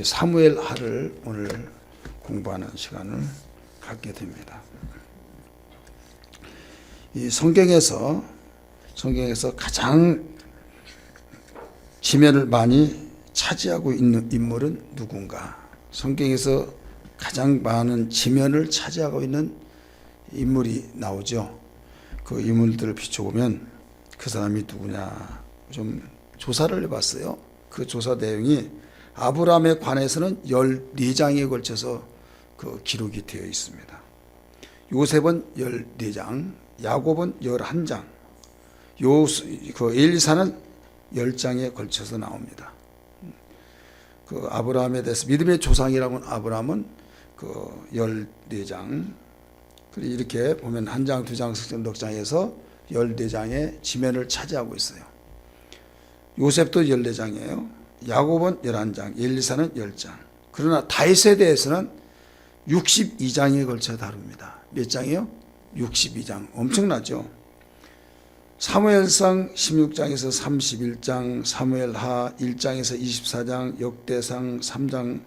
사무엘 하를 오늘 공부하는 시간을 갖게 됩니다. 이 성경에서 가장 지면을 많이 차지하고 있는 인물은 누군가? 성경에서 가장 많은 지면을 차지하고 있는 인물이 나오죠. 그 인물들을 비춰보면 그 사람이 누구냐 좀 조사를 해봤어요. 그 조사 내용이 아브라함에 관해서는 14장에 걸쳐서 그 기록이 되어 있습니다. 요셉은 14장, 야곱은 11장, 그 엘리사는 10장에 걸쳐서 나옵니다. 그 아브라함에 대해서 믿음의 조상이라고 하는 아브라함은 그 14장, 그리고 이렇게 보면 한 장, 두 장, 넉 장에서 14장의 지면을 차지하고 있어요. 요셉도 14장이에요. 야곱은 11장, 엘리사는 10장. 그러나 다윗에 대해서는 62장에 걸쳐 다룹니다. 몇 장이요? 62장. 엄청나죠? 사무엘상 16장에서 31장, 사무엘하 1장에서 24장, 역대상 3장,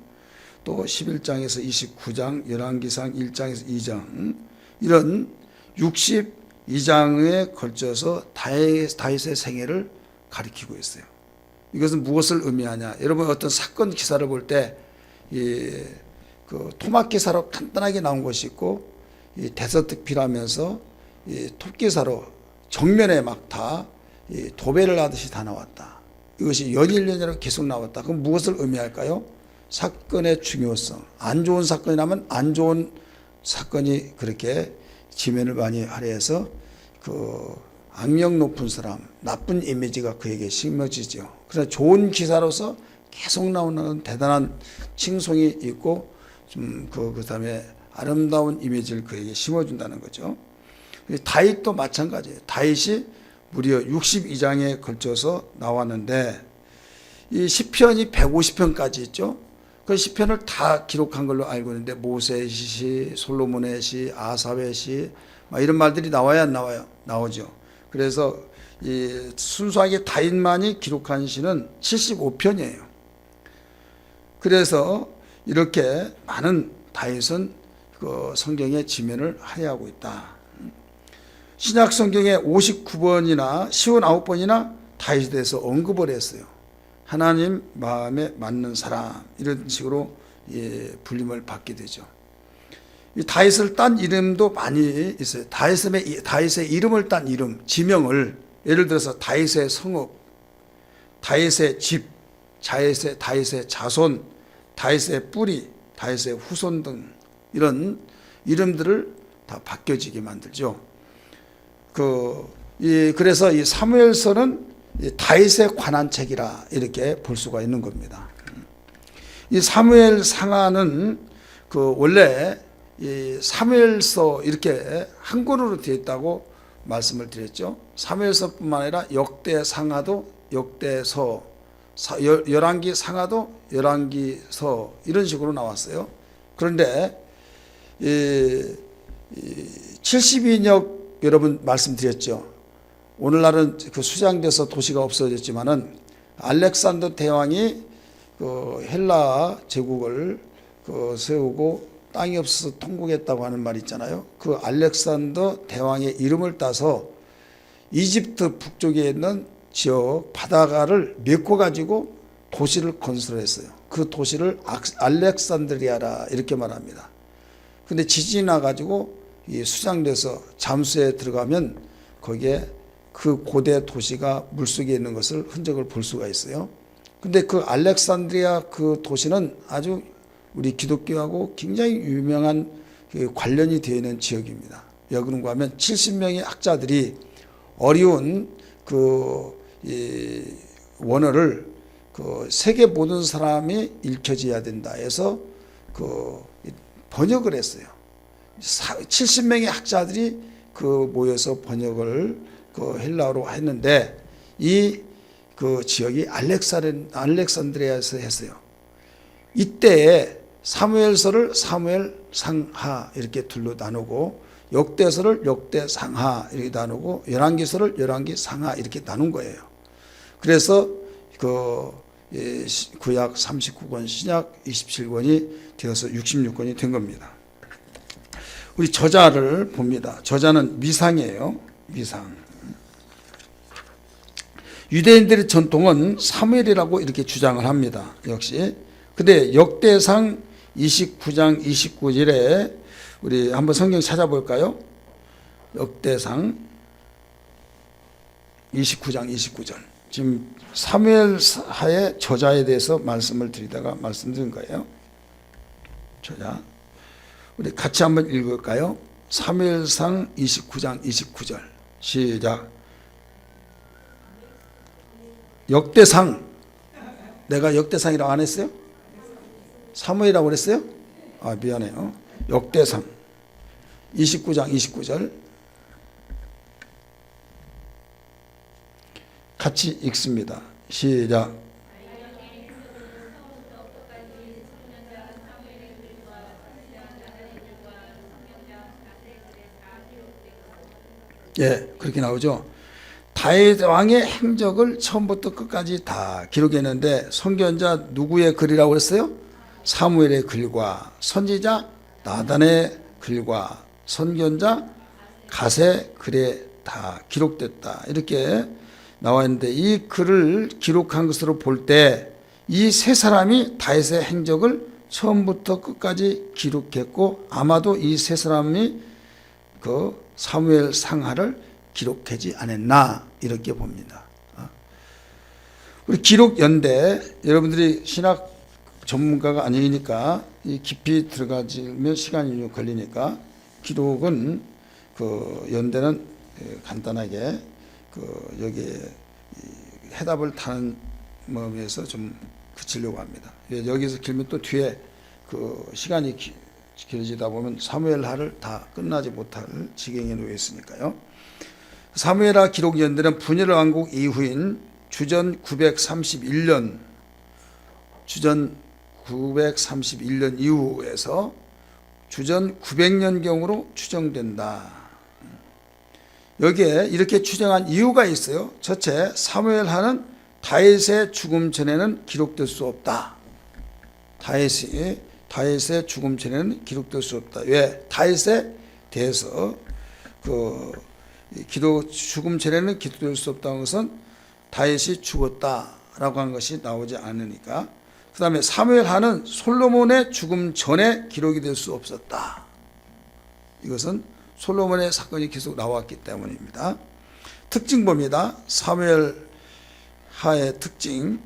또 11장에서 29장, 열왕기상 1장에서 2장, 이런 62장에 걸쳐서 다윗의 생애를 가리키고 있어요. 이것은 무엇을 의미하냐? 여러분 어떤 사건 기사를 볼 때 그 토막 기사로 간단하게 나온 것이 있고, 이 대서특필하면서 이 톱 기사로 정면에 막 다 도배를 하듯이 다 나왔다. 이것이 연일연이로 계속 나왔다. 그럼 무엇을 의미할까요? 사건의 중요성. 안 좋은 사건이 나면 안 좋은 사건이 그렇게 지면을 많이 할애해서 그 악명 높은 사람, 나쁜 이미지가 그에게 심어지죠. 그래서 좋은 기사로서 계속 나오는 대단한 칭송이 있고 좀 그 다음에 아름다운 이미지를 그에게 심어준다는 거죠. 다윗도 마찬가지예요. 다윗이 무려 62장에 걸쳐서 나왔는데 이 시편이 150편까지 있죠. 그 시편을 다 기록한 걸로 알고 있는데 모세의 시, 솔로몬의 시, 아삽의 시 이런 말들이 나와야 안 나와요? 나오죠. 그래서 이 순수하게 다윗만이 기록한 시는 75편이에요. 그래서 이렇게 많은 다윗은 그 성경의 지면을 할애하고 있다. 신약 성경에 59번이나 59번이나 다윗에 대해서 언급을 했어요. 하나님 마음에 맞는 사람, 이런 식으로 불림을 받게 되죠. 이 다윗을 딴 이름도 많이 있어요. 다윗의 이름을 딴 이름, 지명을, 예를 들어서 다윗의 성읍, 다윗의 집, 다윗의 자손, 다윗의 뿌리, 다윗의 후손 등 이런 이름들을 다 바뀌어지게 만들죠. 그래서 이 사무엘서는 다윗에 관한 책이라 이렇게 볼 수가 있는 겁니다. 이 사무엘 상하는 원래 이 사무엘서 이렇게 한 권으로 되어 있다고 말씀을 드렸죠. 사무엘서뿐만 아니라 역대 상하도 역대서, 열왕기 상하도 열왕기서 이런 식으로 나왔어요. 그런데 72역 여러분 말씀드렸죠. 오늘날은 그 수장돼서 도시가 없어졌지만은 알렉산더 대왕이 그 헬라 제국을 세우고 땅이 없어서 통곡했다고 하는 말이 있잖아요. 그 알렉산더 대왕의 이름을 따서 이집트 북쪽에 있는 지역 바다가를 메꿔 가지고 도시를 건설했어요. 그 도시를 알렉산드리아라 이렇게 말합니다. 근데 지진이 나가지고 이 수장돼서 잠수에 들어가면 거기에 그 고대 도시가 물속에 있는 것을 흔적을 볼 수가 있어요. 근데 그 알렉산드리아 그 도시는 아주 우리 기독교하고 굉장히 유명한 관련이 되어 있는 지역입니다. 왜 그런가 하면 70명의 학자들이 어려운 이 원어를 세계 모든 사람이 읽혀져야 된다 해서 번역을 했어요. 70명의 학자들이 모여서 번역을 헬라어로 했는데 이 지역이 알렉산드리아에서 했어요. 이때에 사무엘서를 사무엘 상하 이렇게 둘로 나누고 역대서를 역대 상하 이렇게 나누고 열왕기서를 열왕기 상하 이렇게 나눈 거예요. 그래서 구약 39권, 신약 27권이 되어서 66권이 된 겁니다. 우리 저자를 봅니다. 저자는 미상이에요. 미상. 유대인들의 전통은 사무엘이라고 이렇게 주장을 합니다. 역시. 근데 역대상 29장 29절에 우리 한번 성경 찾아볼까요? 역대상 29장 29절. 지금 사무엘하의 저자에 대해서 말씀을 드리다가 말씀드린 거예요. 저자. 우리 같이 한번 읽을까요? 사무엘상 29장 29절. 시작. 역대상. 내가 역대상이라고 안 했어요? 사무엘이라고 그랬어요? 아, 미안해요. 역대상 29장 29절 같이 읽습니다. 시작. 예, 그렇게 나오죠. 다윗 왕의 행적을 처음부터 끝까지 다 기록했는데 선견자 누구의 글이라고 했어요? 사무엘의 글과 선지자 나단의 글과 선견자 갓의 글에 다 기록됐다. 이렇게 나와 있는데 이 글을 기록한 것으로 볼 때 이 세 사람이 다윗의 행적을 처음부터 끝까지 기록했고 아마도 이 세 사람이 그 사무엘 상하를 기록하지 않았나 이렇게 봅니다. 우리 기록 연대 여러분들이 신학 전문가가 아니니까 이 깊이 들어가면 시간이 좀 걸리니까 기록은 그 연대는 간단하게 그 여기 해답을 타는 마음에서 좀 그치려고 합니다. 여기서 길면 또 뒤에 그 시간이 길어지다 보면 사무엘하를 다 끝나지 못할 지경에 놓여 있으니까요. 사무엘하 기록 연대는 분열 왕국 이후인 주전 931년 이후에서 주전 900년경으로 추정된다. 여기에 이렇게 추정한 이유가 있어요. 첫째, 사무엘하는 다윗의 죽음 전에는 기록될 수 없다. 다윗의 죽음 전에는 기록될 수 없다. 왜? 다윗에 대해서 죽음 전에는 기록될 수 없다는 것은 다윗이 죽었다라고 한 것이 나오지 않으니까. 그 다음에 사무엘하는 솔로몬의 죽음 전에 기록이 될 수 없었다. 이것은 솔로몬의 사건이 계속 나왔기 때문입니다. 특징 봅니다. 사무엘하의 특징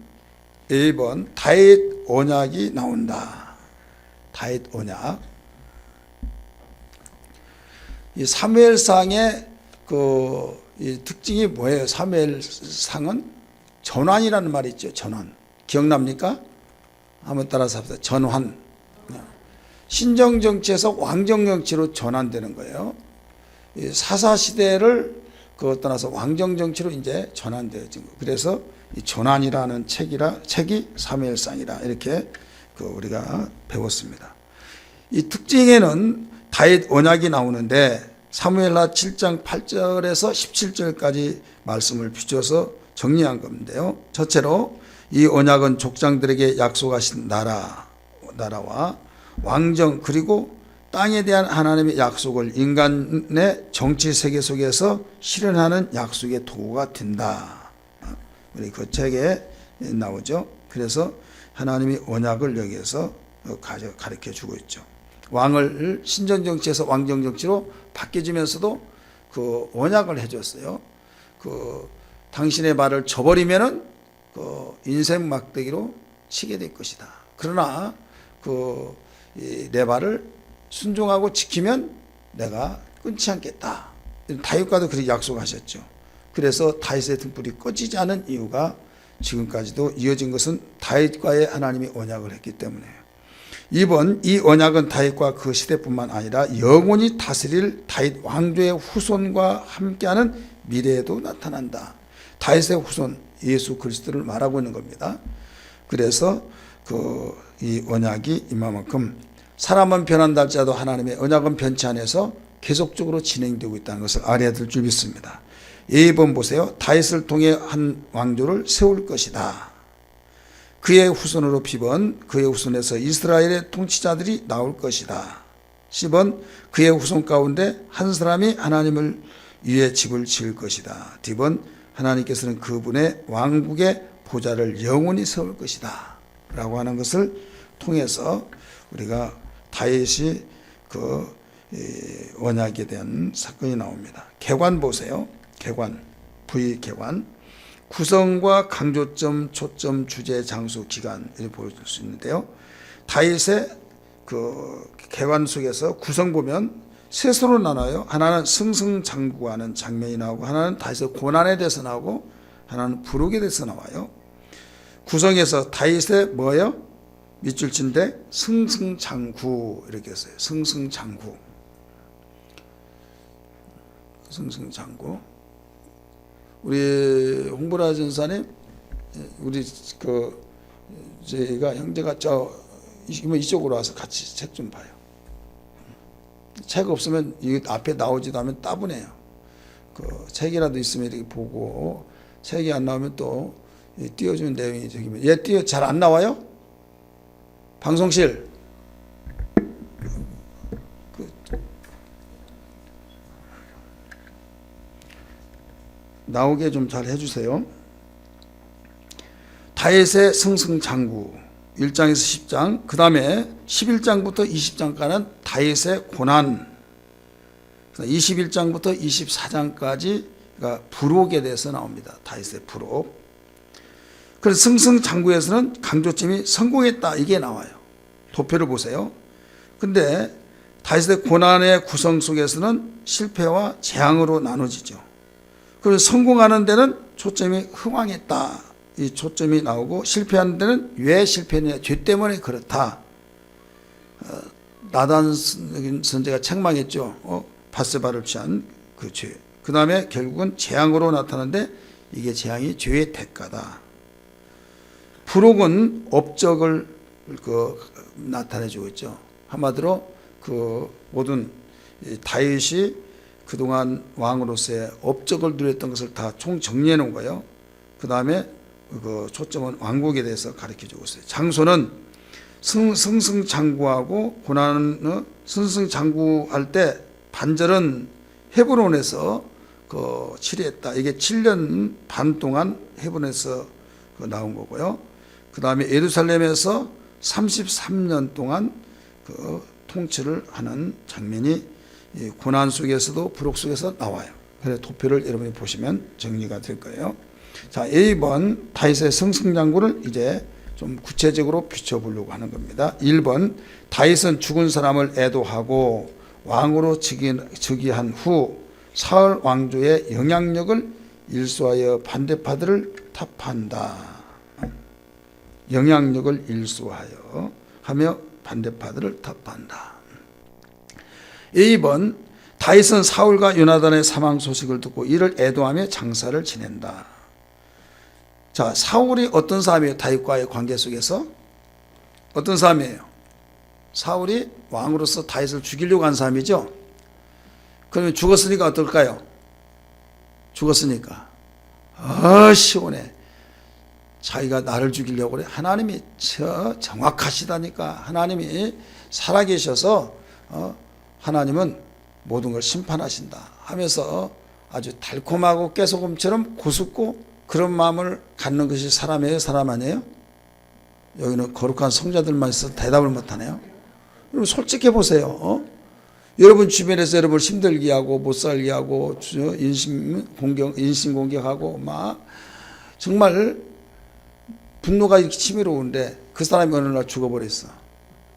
1번 다윗 언약이 나온다. 다윗 언약. 이 사무엘상의 이 특징이 뭐예요? 사무엘상은 전환이라는 말이 있죠. 전환. 기억납니까? 한번 따라서 합시다. 전환. 신정정치에서 왕정정치로 전환되는 거예요. 사사시대를 떠나서 왕정정치로 이제 전환되어진 거. 그래서 이 전환이라는 책이 사무엘상이라 이렇게 우리가 배웠습니다. 이 특징에는 다윗 언약이 나오는데 사무엘하 7장 8절에서 17절까지 말씀을 비춰서 정리한 건데요. 첫째로 이 언약은 족장들에게 약속하신 나라와 왕정 그리고 땅에 대한 하나님의 약속을 인간의 정치 세계 속에서 실현하는 약속의 도구가 된다. 우리 그 책에 나오죠. 그래서 하나님이 언약을 여기에서 가르쳐 주고 있죠. 왕을 신정정치에서 왕정정치로 바뀌어지면서도 그 언약을 해줬어요. 당신의 말을 저버리면은 인생 막대기로 치게 될 것이다. 그러나 내 말을 순종하고 지키면 내가 끊지 않겠다. 다윗과도 그렇게 약속하셨죠. 그래서 다윗의 등불이 꺼지지 않은 이유가 지금까지도 이어진 것은 다윗과의 하나님이 언약을 했기 때문에요. 2번, 이 언약은 다윗과 그 시대뿐만 아니라 영원히 다스릴 다윗 왕조의 후손과 함께하는 미래에도 나타난다. 다윗의 후손 예수 그리스도를 말하고 있는 겁니다. 그래서 이 언약이 이만큼 사람은 변한다 할지라도 하나님의 언약은 변치 않아서 계속적으로 진행되고 있다는 것을 알아야 될 줄 믿습니다. 2번 보세요. 다윗을 통해 한 왕조를 세울 것이다. 그의 후손으로 B번 그의 후손에서 이스라엘의 통치자들이 나올 것이다. C번 그의 후손 가운데 한 사람이 하나님을 위해 집을 지을 것이다. D번 하나님께서는 그분의 왕국의 보좌를 영원히 세울 것이다 라고 하는 것을 통해서 우리가 다윗이 그 언약에 대한 사건이 나옵니다. 개관 보세요. 개관, V개관. 구성과 강조점, 초점, 주제, 장소, 기간 이렇게 볼 수 있는데요. 다윗의 그 개관 속에서 구성 보면 셋으로 나눠요. 하나는 승승장구하는 장면이 나오고, 하나는 다윗의 고난에 대해서 나오고, 하나는 부록에 대해서 나와요. 구성에서 다윗의 뭐예요? 밑줄치인데 승승장구 이렇게 했어요. 승승장구. 승승장구. 우리 홍보라 전사님, 우리 그 저희가 형제가 이쪽으로 와서 같이 책 좀 봐요. 책 없으면 이 앞에 나오지도 않으면 따분해요. 그 책이라도 있으면 이렇게 보고, 책이 안 나오면 또 띄워주는 내용이 저기면 얘 잘 안 나와요? 방송실 나오게 좀 잘 해주세요. 다윗의 승승장구 1장에서 10장, 그 다음에 11장부터 20장까지는 다윗의 고난, 21장부터 24장까지가 부록에 대해서 나옵니다. 다윗의 부록. 그래서 승승장구에서는 강조점이 성공했다 이게 나와요. 도표를 보세요. 근데 다윗의 고난의 구성 속에서는 실패와 재앙으로 나눠지죠. 그래서 성공하는 데는 초점이 흥왕했다 이 초점이 나오고, 실패하는 데는 왜 실패했느냐, 죄 때문에 그렇다. 나단 선제가 책망했죠. 밧세바를 취한 그 죄. 그 다음에 결국은 재앙으로 나타나는데 이게 재앙이 죄의 대가다. 부록은 업적을 나타내주고 있죠. 한마디로 그 모든 다윗이 그동안 왕으로서의 업적을 누렸던 것을 다 총 정리해 놓은 거예요. 그 다음에 그 초점은 왕국에 대해서 가르쳐 주고 있어요. 장소는 승승장구하고 고난은 승승장구할 때 반절은 헤브론에서 그 치료했다. 이게 7년 반 동안 헤브론에서 나온 거고요. 그 다음에 예루살렘에서 33년 동안 그 통치를 하는 장면이 고난 속에서도 부록 속에서 나와요. 그래서 도표를 여러분이 보시면 정리가 될 거예요. 자, A번 다윗의 승승장구를 이제 좀 구체적으로 비춰보려고 하는 겁니다. 1번 다윗은 죽은 사람을 애도하고 왕으로 즉위한 후 사울 왕조의 영향력을 일소하여 반대파들을 타파한다. 영향력을 일소하여 하며 반대파들을 타파한다. A번 다윗은 사울과 요나단의 사망 소식을 듣고 이를 애도하며 장사를 지낸다. 자, 사울이 어떤 사람이에요? 다윗과의 관계 속에서 어떤 사람이에요? 사울이 왕으로서 다윗을 죽이려고 한 사람이죠. 그러면 죽었으니까 어떨까요? 죽었으니까 시원해. 자기가 나를 죽이려고 그래. 하나님이 정확하시다니까. 하나님이 살아계셔서 하나님은 모든 걸 심판하신다 하면서 아주 달콤하고 깨소금처럼 고습고 그런 마음을 갖는 것이 사람이에요? 사람 아니에요? 여기는 거룩한 성자들만 있어서 대답을 못하네요. 여러분 솔직해 보세요. 여러분 주변에서 여러분을 힘들게 하고 못 살게 하고 인신 공격하고 막 정말 분노가 이렇게 치밀어오는데 그 사람이 어느 날 죽어버렸어.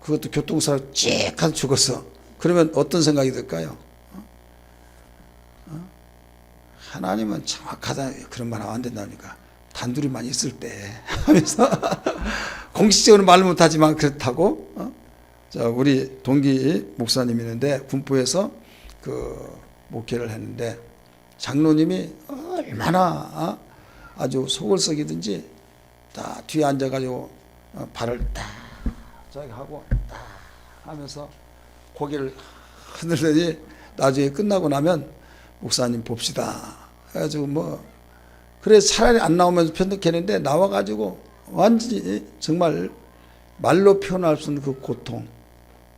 그것도 교통사고 찌익하게 죽었어. 그러면 어떤 생각이 들까요? 하나님은 정확하다. 그런 말 하면 안 된다니까. 단둘이만 있을 때 하면서 공식적으로 말 못하지만 그렇다고. 자, 우리 동기 목사님이 있는데 군포에서 그 목회를 했는데 장로님이 얼마나 아주 속을 썩이든지 다 뒤에 앉아가지고 발을 딱 저기 하고 딱 하면서 고개를 흔들더니 나중에 끝나고 나면 목사님 봅시다. 그래가지고 그래서 차라리 안 나오면서 편득했는데 나와가지고 완전히 정말 말로 표현할 수 없는 그 고통.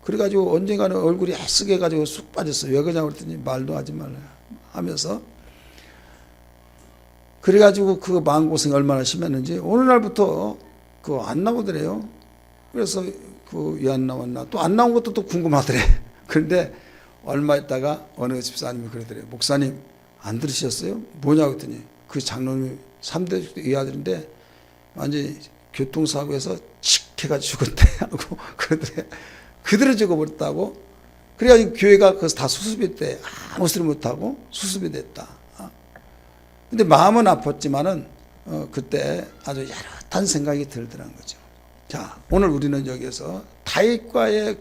그래가지고 언젠가는 얼굴이 헬쓱해 가지고 쑥 빠졌어요. 왜 그러냐고 그랬더니 말도 하지 말라 하면서, 그래가지고 그 마음고생이 얼마나 심했는지 어느 날부터 그 안 나오더래요. 그래서 그 왜 안 나왔나, 또 안 나온 것도 또 궁금하더래. 그런데 얼마 있다가 어느 집사님이 그러더래요. 목사님 안 들으셨어요? 뭐냐고 했더니 그 장로님이 3대 의아들인데 완전히 교통사고에서 칙 해가지고 죽었대 하고 그러더래. 그대로 죽어버렸다고. 그래가지고 교회가 그래서 다 수습이 됐대. 아무 소리 못하고 수습이 됐다. 근데 마음은 아팠지만은 그때 아주 야릇한 생각이 들더란 거죠. 자, 오늘 우리는 여기에서 다윗과의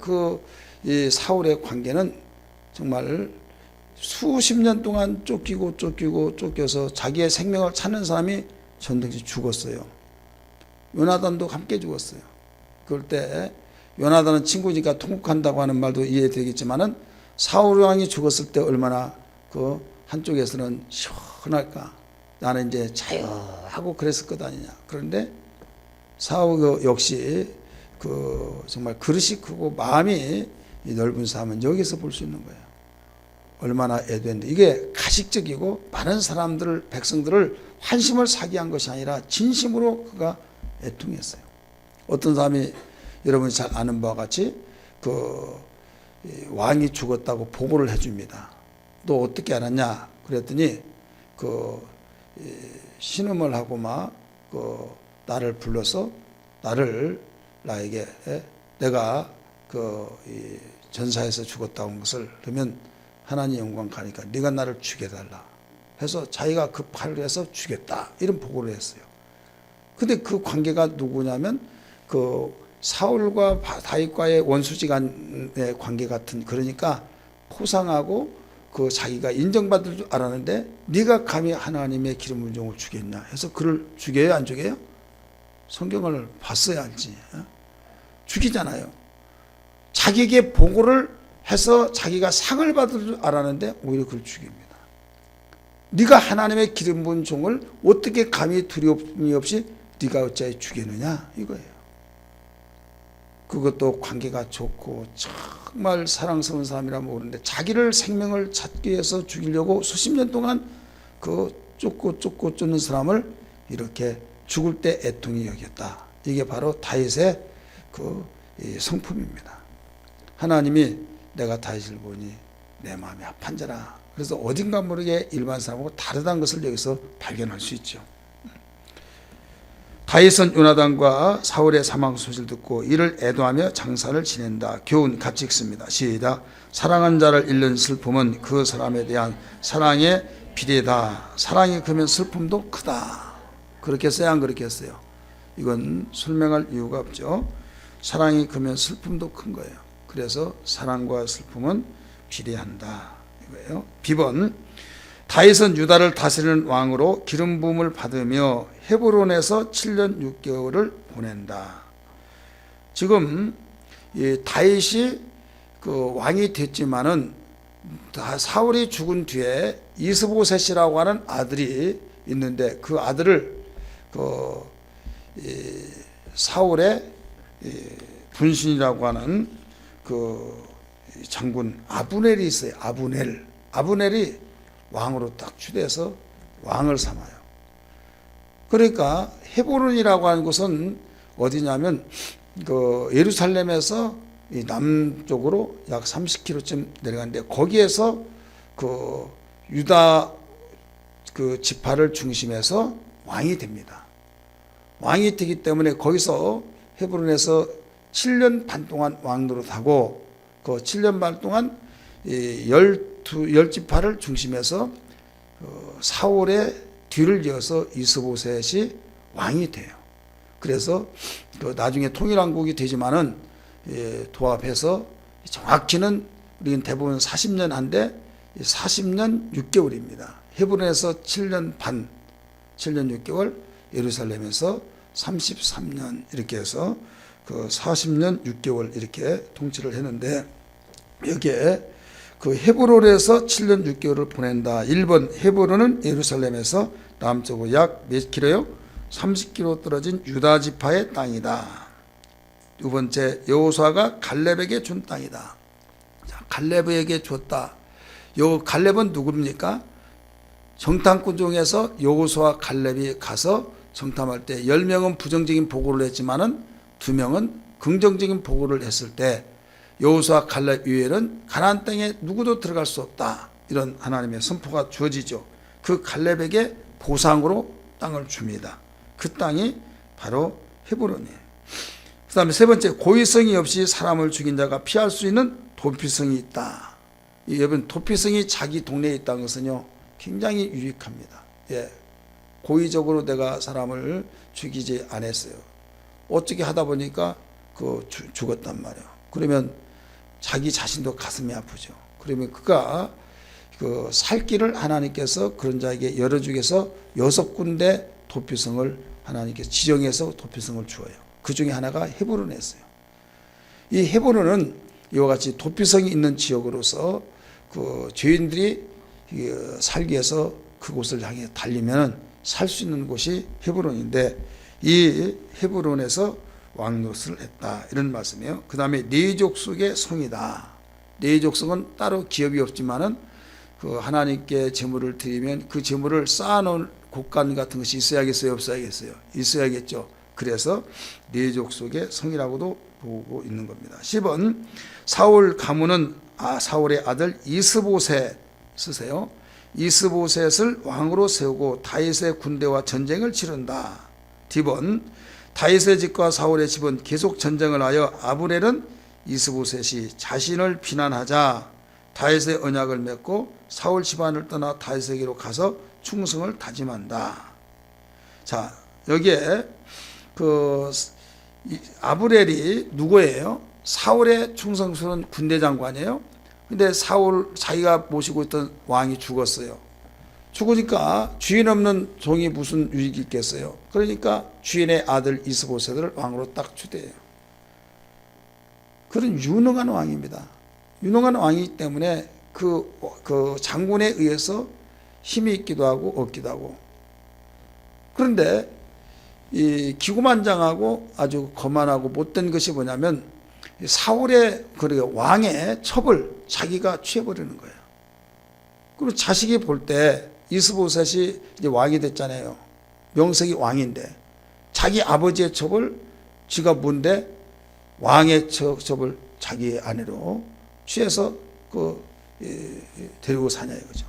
이 사울의 관계는 정말 수십 년 동안 쫓겨서 자기의 생명을 찾는 사람이 전등지 죽었어요. 요나단도 함께 죽었어요. 그럴 때 요나단은 친구니까 통곡한다고 하는 말도 이해되겠지만은 사울 왕이 죽었을 때 얼마나 그 한쪽에서는 시원할까. 나는 이제 자유하고 그랬을 것 아니냐. 그런데 사울 역시 정말 그릇이 크고 마음이 넓은 사람은 여기서 볼 수 있는 거예요. 얼마나 애도했는데, 이게 가식적이고 많은 사람들을, 백성들을 환심을 사게 한 것이 아니라 진심으로 그가 애통했어요. 어떤 사람이 여러분이 잘 아는 바와 같이 왕이 죽었다고 보고를 해줍니다. 너 어떻게 알았냐? 그랬더니 신음을 하고 나를 불러서 나에게 내가 이 전사에서 죽었다고 한 것을, 그러면 하나님 영광 가니까 네가 나를 죽여달라 해서 자기가 그 팔을 해서 죽였다, 이런 보고를 했어요. 근데 그 관계가 누구냐면 사울과 다윗과의 원수지간의 관계 같은, 그러니까 포상하고 자기가 인정받을 줄 알았는데 네가 감히 하나님의 기름 부은 종을 죽였냐 해서 그를 죽여요, 안 죽여요? 성경을 봤어야 알지. 죽이잖아요. 자기에게 보고를 해서 자기가 상을 받을 줄 알았는데 오히려 그를 죽입니다. 네가 하나님의 기름 부은 종을 어떻게 감히 두려움이 없이 네가 어찌하여 죽였느냐, 이거예요. 그것도 관계가 좋고 정말 사랑스러운 사람이라면 모르는데 자기를 생명을 찾기 위해서 죽이려고 수십 년 동안 쫓는 사람을 이렇게 죽을 때 애통히 여겼다. 이게 바로 다윗의 이 성품입니다. 하나님이 내가 다윗을 보니 내 마음이 아판자라. 그래서 어딘가 모르게 일반 사람하고 다르다는 것을 여기서 발견할 수 있죠. 다윗은 요나단과 사울의 사망 소식을 듣고 이를 애도하며 장사를 지낸다. 교훈 같이 읽습니다. 시작. 사랑한 자를 잃는 슬픔은 그 사람에 대한 사랑의 비례다. 사랑이 크면 슬픔도 크다. 그렇게 써야 안 그렇게 했어요? 이건 설명할 이유가 없죠. 사랑이 크면 슬픔도 큰 거예요. 그래서 사랑과 슬픔은 비례한다, 이거예요. 비번. 다윗은 유다를 다스리는 왕으로 기름 부음을 받으며 헤브론에서 7년 6개월을 보낸다. 지금 이 다윗이 왕이 됐지만은 사울이 죽은 뒤에 이스보셋이라고 하는 아들이 있는데 그 아들을 사울의 분신이라고 하는 장군 아브넬이 있어요. 아브넬이 왕으로 딱 추대해서 왕을 삼아요. 그러니까 헤브론이라고 하는 곳은 어디냐면 예루살렘에서 이 남쪽으로 약 30km쯤 내려가는데 거기에서 유다 지파를 중심해서 왕이 됩니다. 왕이 되기 때문에 거기서 헤브론에서 7년 반 동안 왕 노릇하고 그 7년 반 동안 10지파를 중심해서 사울의 뒤를 이어서 이스보셋이 왕이 돼요. 그래서 나중에 통일왕국이 되지만은 도합해서 정확히는 우리는 대부분 40년 한데 40년 6개월입니다. 헤브론에서 7년 반, 7년 6개월, 예루살렘에서 33년 이렇게 해서 40년 6개월 이렇게 통치를 했는데 여기에 헤브론에서 7년 6개월을 보낸다. 1번 헤브론은 예루살렘에서 남쪽으로 약 몇 킬로요? 30km 떨어진 유다 지파의 땅이다. 두 번째, 여호수아가 갈렙에게 준 땅이다. 자, 갈렙에게 줬다. 요 갈렙은 누굽니까? 정탐꾼 중에서 여호수아 갈렙이 가서 정탐할 때 10명은 부정적인 보고를 했지만은 2명은 긍정적인 보고를 했을 때 여호수아 갈렙 이외에는 가나안 땅에 누구도 들어갈 수 없다. 이런 하나님의 선포가 주어지죠. 그 갈렙에게 보상으로 땅을 줍니다. 그 땅이 바로 헤브론이에요. 그 다음에 세 번째, 고의성이 없이 사람을 죽인 자가 피할 수 있는 도피성이 있다. 여러분, 도피성이 자기 동네에 있다는 것은요, 굉장히 유익합니다. 예. 고의적으로 내가 사람을 죽이지 않았어요. 어떻게 하다 보니까 죽었단 말이에요. 그러면 자기 자신도 가슴이 아프죠. 그러면 그가 살 길을 하나님께서 그런 자에게 열어주게서 6군데 도피성을 하나님께서 지정해서 도피성을 주어요. 그 중에 하나가 헤브론이었어요. 이 헤브론은 이와 같이 도피성이 있는 지역으로서 죄인들이 살기 위해서 그곳을 향해 달리면 살 수 있는 곳이 헤브론인데, 이 헤브론에서 왕노릇을 했다. 이런 말씀이에요. 그 다음에 네 족속의 성이다. 네 족속은 따로 기업이 없지만은 하나님께 제물을 드리면 그 제물을 쌓아놓은 곡간 같은 것이 있어야겠어요? 없어야겠어요? 있어야겠죠. 그래서 네 족속의 성이라고도 보고 있는 겁니다. 10번, 사울 가문은 사울의 아들 이스보셋 쓰세요. 이스보셋을 왕으로 세우고 다윗의 군대와 전쟁을 치른다. D번, 다윗의 집과 사울의 집은 계속 전쟁을 하여 아브넬은 이스보셋이 자신을 비난하자 다윗의 언약을 맺고 사울 집안을 떠나 다윗에게로 가서 충성을 다짐한다. 자, 여기에 아브넬이 누구예요? 사울의 충성스러운 군대 장관이에요. 근데 사울 자기가 모시고 있던 왕이 죽었어요. 죽으니까 주인 없는 종이 무슨 유익이 있겠어요. 그러니까 주인의 아들 이스보셋을 왕으로 딱 추대해요. 그런 유능한 왕입니다. 유능한 왕이기 때문에 그 장군에 의해서 힘이 있기도 하고 없기도 하고. 그런데 이 기고만장하고 아주 거만하고 못된 것이 뭐냐면 사울의 왕의 첩을 자기가 취해버리는 거예요. 그리고 자식이 볼 때 이스보셋이 이제 왕이 됐잖아요. 명색이 왕인데 자기 아버지의 첩을 지가 뭔데 왕의 첩을 자기 아내로 취해서 데리고 사냐 이거죠.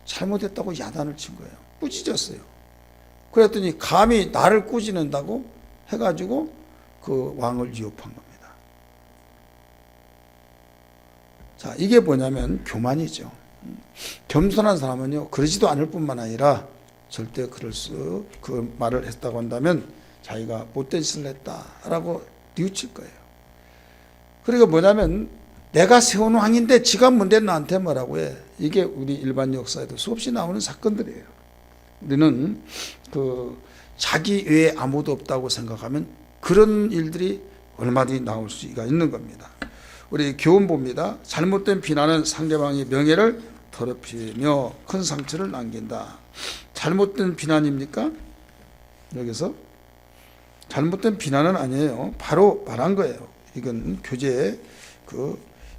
잘못했다고 야단을 친 거예요. 꾸짖었어요. 그랬더니 감히 나를 꾸짖는다고 해가지고 그 왕을 위협한 겁니다. 자, 이게 뭐냐면 교만이죠. 겸손한 사람은요, 그러지도 않을 뿐만 아니라 절대 그 말을 했다고 한다면 자기가 못된 짓을 했다라고 뉘우칠 거예요. 그러니까 뭐냐면 내가 세운 왕인데 지가 뭔데 나한테 뭐라고 해. 이게 우리 일반 역사에도 수없이 나오는 사건들이에요. 우리는 자기 외에 아무도 없다고 생각하면 그런 일들이 얼마든지 나올 수가 있는 겁니다. 우리 교훈 봅니다. 잘못된 비난은 상대방의 명예를 더럽히며 큰 상처를 남긴다. 잘못된 비난입니까? 여기서 잘못된 비난은 아니에요. 바로 말한 거예요. 이건 교재에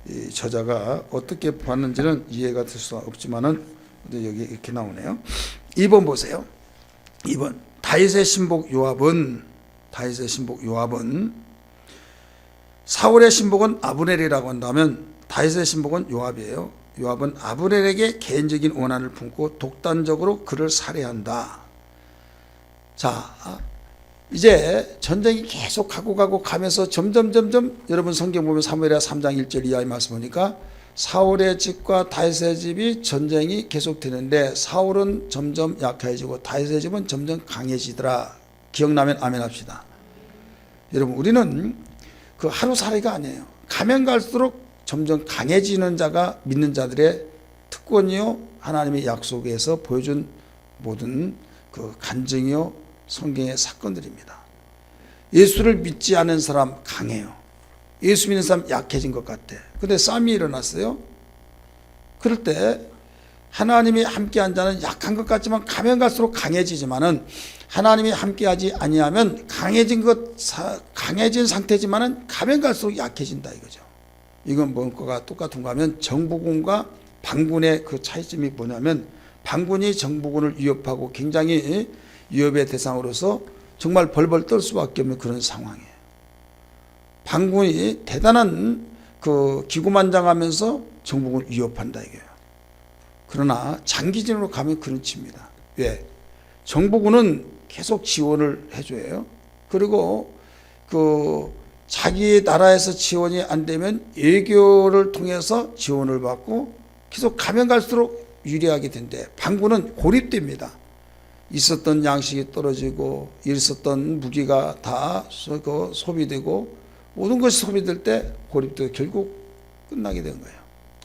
이 저자가 어떻게 봤는지는 이해가 될 수 없지만은 여기 이렇게 나오네요. 2번 보세요. 2번, 다윗의 신복 요압은 사울의 신복은 아브넬이라고 한다면 다윗의 신복은 요압이에요. 요압은 아브넬에게 개인적인 원한을 품고 독단적으로 그를 살해한다. 자, 이제 전쟁이 계속 가고 가면서 점점 여러분 성경 보면 사무엘하 3장 1절 이하의 말씀 보니까 사울의 집과 다윗의 집이 전쟁이 계속되는데 사울은 점점 약해지고 다윗의 집은 점점 강해지더라. 기억나면 아멘 합시다. 여러분, 우리는 하루살이가 아니에요. 가면 갈수록 점점 강해지는 자가 믿는 자들의 특권이요, 하나님의 약속에서 보여준 모든 간증이요, 성경의 사건들입니다. 예수를 믿지 않은 사람 강해요. 예수 믿는 사람 약해진 것 같아. 근데 싸움이 일어났어요. 그럴 때 하나님이 함께한 자는 약한 것 같지만 가면 갈수록 강해지지만은 하나님이 함께하지 아니하면 강해진 상태지만은 가면 갈수록 약해진다 이거죠. 이건 뭔가 똑같은가 하면 정부군과 반군의 그 차이점이 뭐냐면 반군이 정부군을 위협하고 굉장히 위협의 대상으로서 정말 벌벌 떨 수밖에 없는 그런 상황이에요. 반군이 대단한 그 기구만장하면서 정부군을 위협한다 이거예요. 그러나 장기전으로 가면 그런 칩니다. 왜? 정부군은 계속 지원을 해줘요. 그리고 그 자기 나라에서 지원이 안 되면 외교를 통해서 지원을 받고 계속 가면 갈수록 유리하게 된대. 반군은 고립됩니다. 있었던 양식이 떨어지고 있었던 무기가 다 소비되고 모든 것이 소비될 때 고립도 결국 끝나게 된 거예요.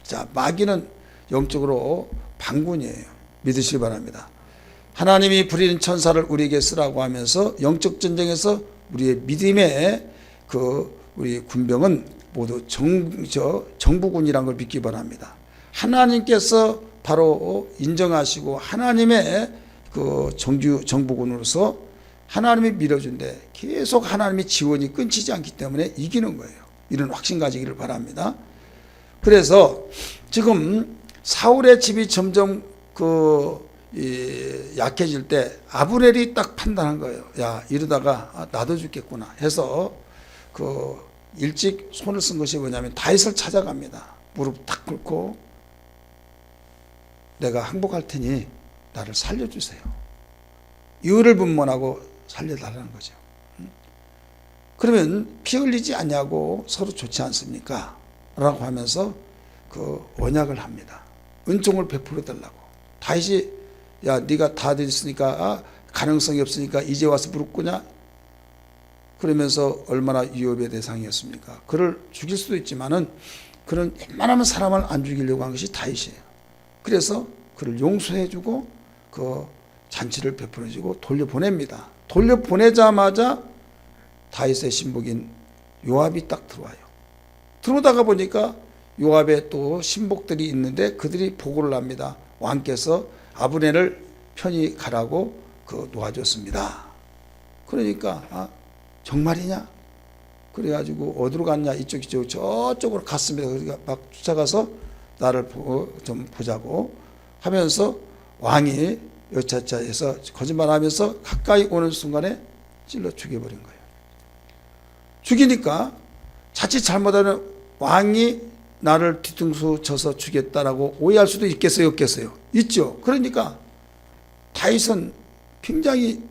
자, 마귀는 영적으로 반군이에요. 믿으시기 바랍니다. 하나님이 부리는 천사를 우리에게 쓰라고 하면서 영적 전쟁에서 우리의 믿음의 우리 군병은 모두 정부군이라는 걸 믿기 바랍니다. 하나님께서 바로 인정하시고 하나님의 정부군으로서 하나님이 밀어준데 계속 하나님의 지원이 끊기지 않기 때문에 이기는 거예요. 이런 확신 가지기를 바랍니다. 그래서 지금 사울의 집이 점점 약해질 때 아브넬이 딱 판단한 거예요. 야, 이러다가 나도 죽겠구나 해서 일찍 손을 쓴 것이 뭐냐면 다윗을 찾아갑니다. 무릎 탁 꿇고 내가 항복할 테니 나를 살려주세요. 이유를 분문하고 살려달라는 거죠. 그러면 피 흘리지 않냐고 서로 좋지 않습니까? 라고 하면서 언약을 합니다. 은총을 베풀어 달라고. 다윗이 야, 네가 다 됐으니까 가능성이 없으니까 이제 와서 무릎 꿇냐? 그러면서 얼마나 위협의 대상이었습니까? 그를 죽일 수도 있지만은 그는 웬만하면 사람을 안 죽이려고 한 것이 다윗이에요. 그래서 그를 용서해주고 잔치를 베풀어주고 돌려보냅니다. 돌려보내자마자 다윗의 신복인 요압이 딱 들어와요. 들어오다가 보니까 요압의 또 신복들이 있는데 그들이 보고를 합니다. 왕께서 아브넬을 편히 가라고 놓아줬습니다. 그러니까 정말이냐? 그래가지고 어디로 갔냐? 저쪽으로 갔습니다. 그러니까 막 쫓아가서 나를 좀 보자고 하면서 왕이 여차차해서 거짓말하면서 가까이 오는 순간에 찔러 죽여버린 거예요. 죽이니까 자칫 잘못하면 왕이 나를 뒤통수 쳐서 죽였다라고 오해할 수도 있겠어요, 없겠어요? 있죠. 그러니까 다윗은 굉장히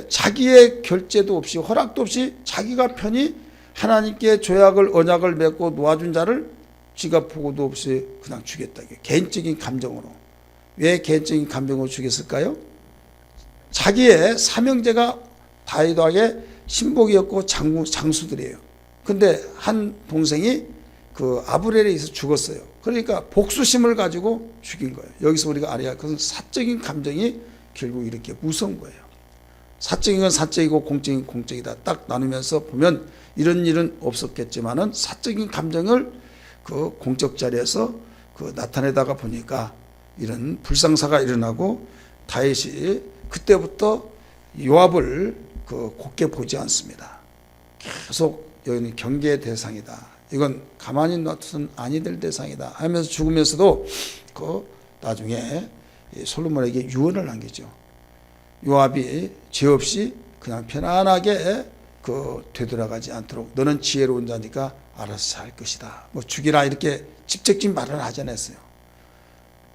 자기의 결재도 없이 허락도 없이 자기가 편히 하나님께 조약을 언약을 맺고 놓아준 자를 지가 보고도 없이 그냥 죽였다. 개인적인 감정으로. 왜 개인적인 감정으로 죽였을까요? 자기의 사명제가 다윗 왕의 신복이었고 장수들이에요. 근데 한 동생이 아브넬에 의해서 죽었어요. 그러니까 복수심을 가지고 죽인 거예요. 여기서 우리가 알아야 할 것은 사적인 감정이 결국 이렇게 무서운 거예요. 사적인 건 사적이고 공적인 공적이다. 딱 나누면서 보면 이런 일은 없었겠지만은 사적인 감정을 공적 자리에서 나타내다가 보니까 이런 불상사가 일어나고 다윗이 그때부터 요압을 곱게 보지 않습니다. 계속 여기는 경계의 대상이다. 이건 가만히 놔두선 아니 될 대상이다 하면서 죽으면서도 나중에 솔로몬에게 유언을 남기죠. 요압이 죄 없이 그냥 편안하게 되돌아가지 않도록 너는 지혜로운 자니까 알아서 잘 것이다. 죽이라 이렇게 직접적인 말을 하지 않았어요.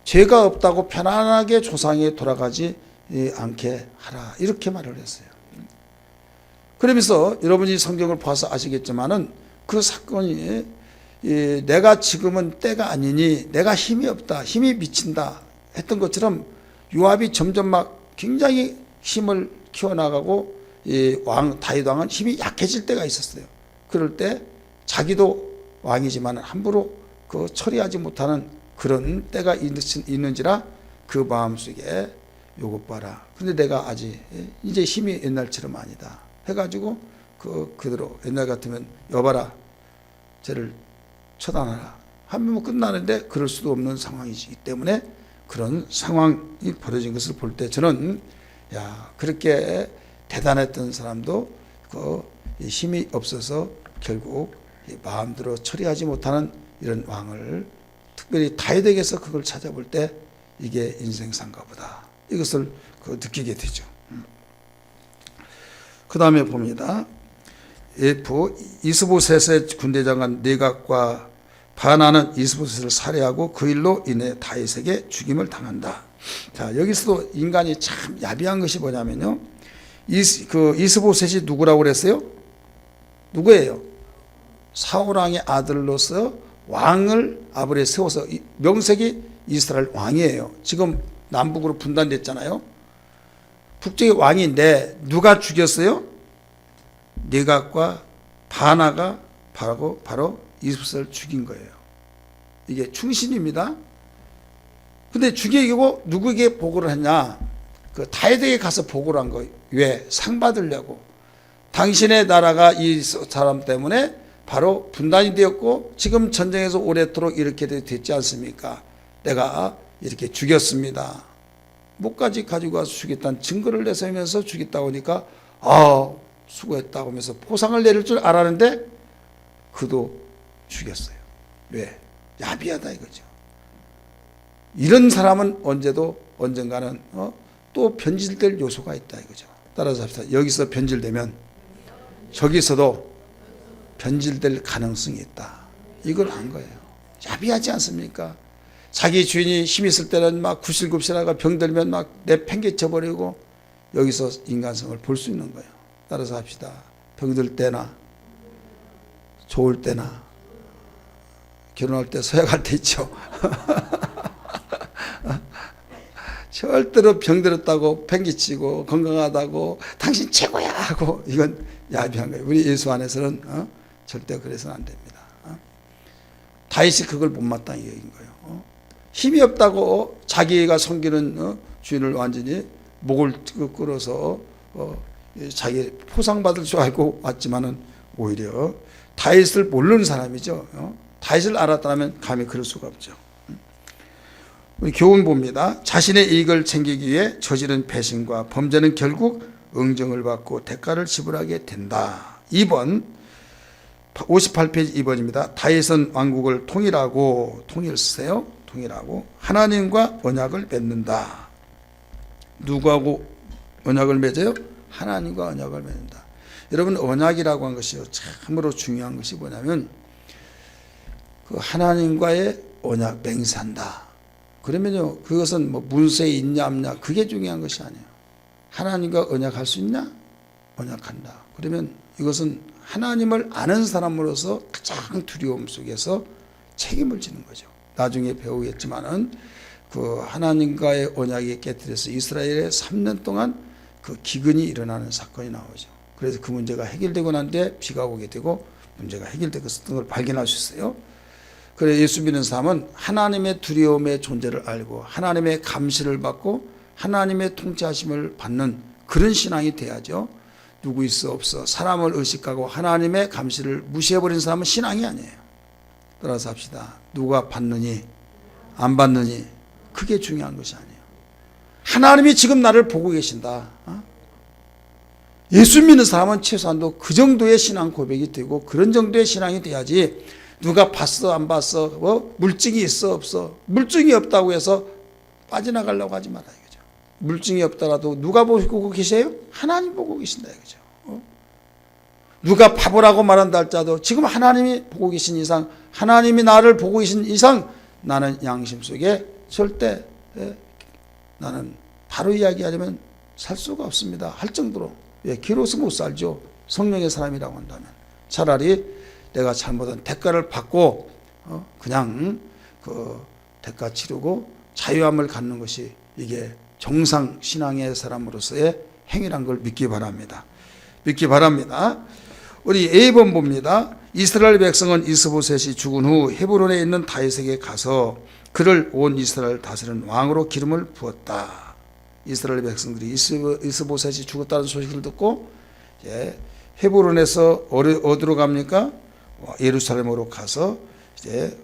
죄가 없다고 편안하게 조상에 돌아가지 않게 하라 이렇게 말을 했어요. 그러면서 여러분이 성경을 봐서 아시겠지만은 그 사건이 내가 지금은 때가 아니니 내가 힘이 없다, 힘이 미친다 했던 것처럼 요압이 점점 막 굉장히 힘을 키워나가고 다윗 왕은 힘이 약해질 때가 있었어요. 그럴 때 자기도 왕이지만 함부로 처리하지 못하는 그런 때가 있는지라 그 마음속에 요것 봐라. 근데 내가 아직 이제 힘이 옛날처럼 아니다 해가지고 그대로 옛날 같으면 여봐라 쟤를 처단하라 하면 끝나는데 그럴 수도 없는 상황이기 때문에 그런 상황이 벌어진 것을 볼 때 저는 그렇게 대단했던 사람도 그 힘이 없어서 결국 마음대로 처리하지 못하는 이런 왕을, 특별히 다윗에게서 그걸 찾아볼 때 이게 인생사인가 보다, 이것을 느끼게 되죠. 그 다음에 봅니다. 이스보셋의 군대장관 네각과 바나는 이스보셋을 살해하고 그 일로 인해 다윗에게 죽임을 당한다. 자, 여기서도 인간이 참 야비한 것이 뭐냐면요, 이스보셋이 누구라고 그랬어요? 누구예요? 사울왕의 아들로서 왕을 아버지에 세워서 명색이 이스라엘 왕이에요. 지금 남북으로 분단됐잖아요. 북쪽의 왕인데 누가 죽였어요? 네각과 바나가 바로 이스보셋을 죽인 거예요. 이게 충신입니다. 근데 죽이고 누구에게 보고를 했냐? 그 다윗에게 가서 보고를 한 거예요. 왜? 상 받으려고. 당신의 나라가 이 사람 때문에 바로 분단이 되었고 지금 전쟁에서 오래도록 이렇게 됐지 않습니까? 내가 이렇게 죽였습니다. 목까지 가지고 와서 죽였다는 증거를 내세우면서 죽였다고 하니까 수고했다고 하면서 포상을 내릴 줄 알았는데 그도 죽였어요. 왜? 야비하다 이거죠. 이런 사람은 언젠가는 또 변질될 요소가 있다 이거죠. 따라서 합시다. 여기서 변질되면 저기서도 변질될 가능성이 있다. 이걸 한 거예요. 야비하지 않습니까? 자기 주인이 힘 있을 때는 막 구실굽실하다가 병들면 막 내팽개쳐 버리고, 여기서 인간성을 볼 수 있는 거예요. 따라서 합시다. 병들 때나 좋을 때나 결혼할 때 서약할 때 있죠. 절대로 병들었다고 팽개치고 건강하다고 당신 최고야 하고, 이건 야비한 거예요. 우리 예수 안에서는 절대 그래서는 안 됩니다. 다윗이 그걸 못마땅히 여긴 거예요. 힘이 없다고 자기가 섬기는 주인을 완전히 목을 끌어서 자기 포상받을 줄 알고 왔지만은 오히려 다윗을 모르는 사람이죠. 다윗을 알았다면 감히 그럴 수가 없죠. 우리 교훈 봅니다. 자신의 이익을 챙기기 위해 저지른 배신과 범죄는 결국 응징을 받고 대가를 지불하게 된다. 2번 58페이지 2번입니다. 다윗은 왕국을 통일하고, 통일 쓰세요. 통일하고 하나님과 언약을 맺는다. 누구하고 언약을 맺어요? 하나님과 언약을 맺는다. 여러분, 언약이라고 한 것이 참으로 중요한 것이 뭐냐면 그 하나님과의 언약 맹세한다. 그러면요, 그것은 뭐 문서에 있냐 없냐 그게 중요한 것이 아니에요. 하나님과 언약할 수 있냐? 언약한다. 그러면 이것은 하나님을 아는 사람으로서 가장 두려움 속에서 책임을 지는 거죠. 나중에 배우겠지만은 그 하나님과의 언약이 깨뜨려서 이스라엘에 3년 동안 그 기근이 일어나는 사건이 나오죠. 그래서 그 문제가 해결되고 난 뒤에 비가 오게 되고 문제가 해결되고 있었던 걸 발견할 수 있어요. 그래서 예수 믿는 사람은 하나님의 두려움의 존재를 알고 하나님의 감시를 받고 하나님의 통치하심을 받는 그런 신앙이 돼야죠. 누구 있어 없어 사람을 의식하고 하나님의 감시를 무시해버린 사람은 신앙이 아니에요. 따라서 합시다. 누가 받느니 안 받느니 그게 중요한 것이 아니에요. 하나님이 지금 나를 보고 계신다. 예수 믿는 사람은 최소한도 그 정도의 신앙 고백이 되고 그런 정도의 신앙이 돼야지, 누가 봤어 안 봤어 물증이 있어 없어, 물증이 없다고 해서 빠져나가려고 하지 말아요. 그죠? 물증이 없더라도 누가 보고 계세요? 하나님 보고 계신다. 그죠? 누가 바보라고 말한다 할지라도 지금 하나님이 보고 계신 이상, 하나님이 나를 보고 계신 이상 나는 양심 속에 절대 나는 바로 이야기하려면 살 수가 없습니다 할 정도로, 기로서 못 살죠. 성령의 사람이라고 한다면 차라리 내가 잘못한 대가를 받고 그냥 그 대가 치르고 자유함을 갖는 것이 이게 정상 신앙의 사람으로서의 행위란 걸 믿기 바랍니다. 믿기 바랍니다. 우리 A번 봅니다. 이스라엘 백성은 이스보셋이 죽은 후 헤브론에 있는 다윗에게 가서 그를 온 이스라엘 다스리는 왕으로 기름을 부었다. 이스라엘 백성들이 이스보셋이 죽었다는 소식을 듣고 헤브론에서 어디로 갑니까? 예루살렘으로 가서 이제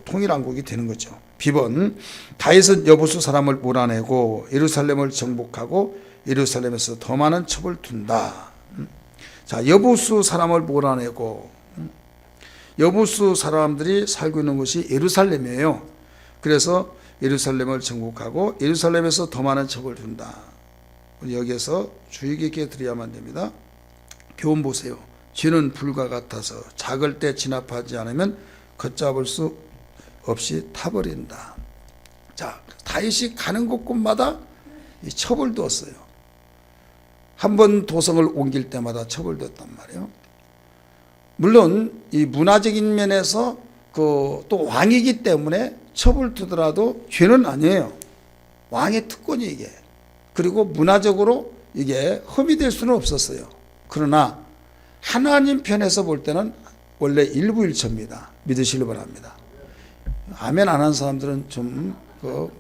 통일왕국이 되는 거죠. 비번 다윗은 여부수 사람을 몰아내고 예루살렘을 정복하고 예루살렘에서 더 많은 첩을 둔다. 자, 여부수 사람을 몰아내고, 여부수 사람들이 살고 있는 곳이 예루살렘이에요. 그래서 예루살렘을 정복하고 예루살렘에서 더 많은 첩을 둔다. 여기에서 주의 깊게 들어야만 됩니다. 교훈 보세요. 쥐는 불과 같아서 작을 때 진압하지 않으면 걷잡을 수 없이 타버린다. 자, 다윗이 가는 곳곳마다 이 첩을 두었어요. 한 번 도성을 옮길 때마다 첩을 두었단 말이에요. 물론 이 문화적인 면에서 또 왕이기 때문에 첩을 두더라도 죄는 아니에요. 왕의 특권이 이게. 그리고 문화적으로 이게 흠이 될 수는 없었어요. 그러나 하나님 편에서 볼 때는 원래 일부일처입니다. 믿으시길 바랍니다. 아멘 안 하는 사람들은 좀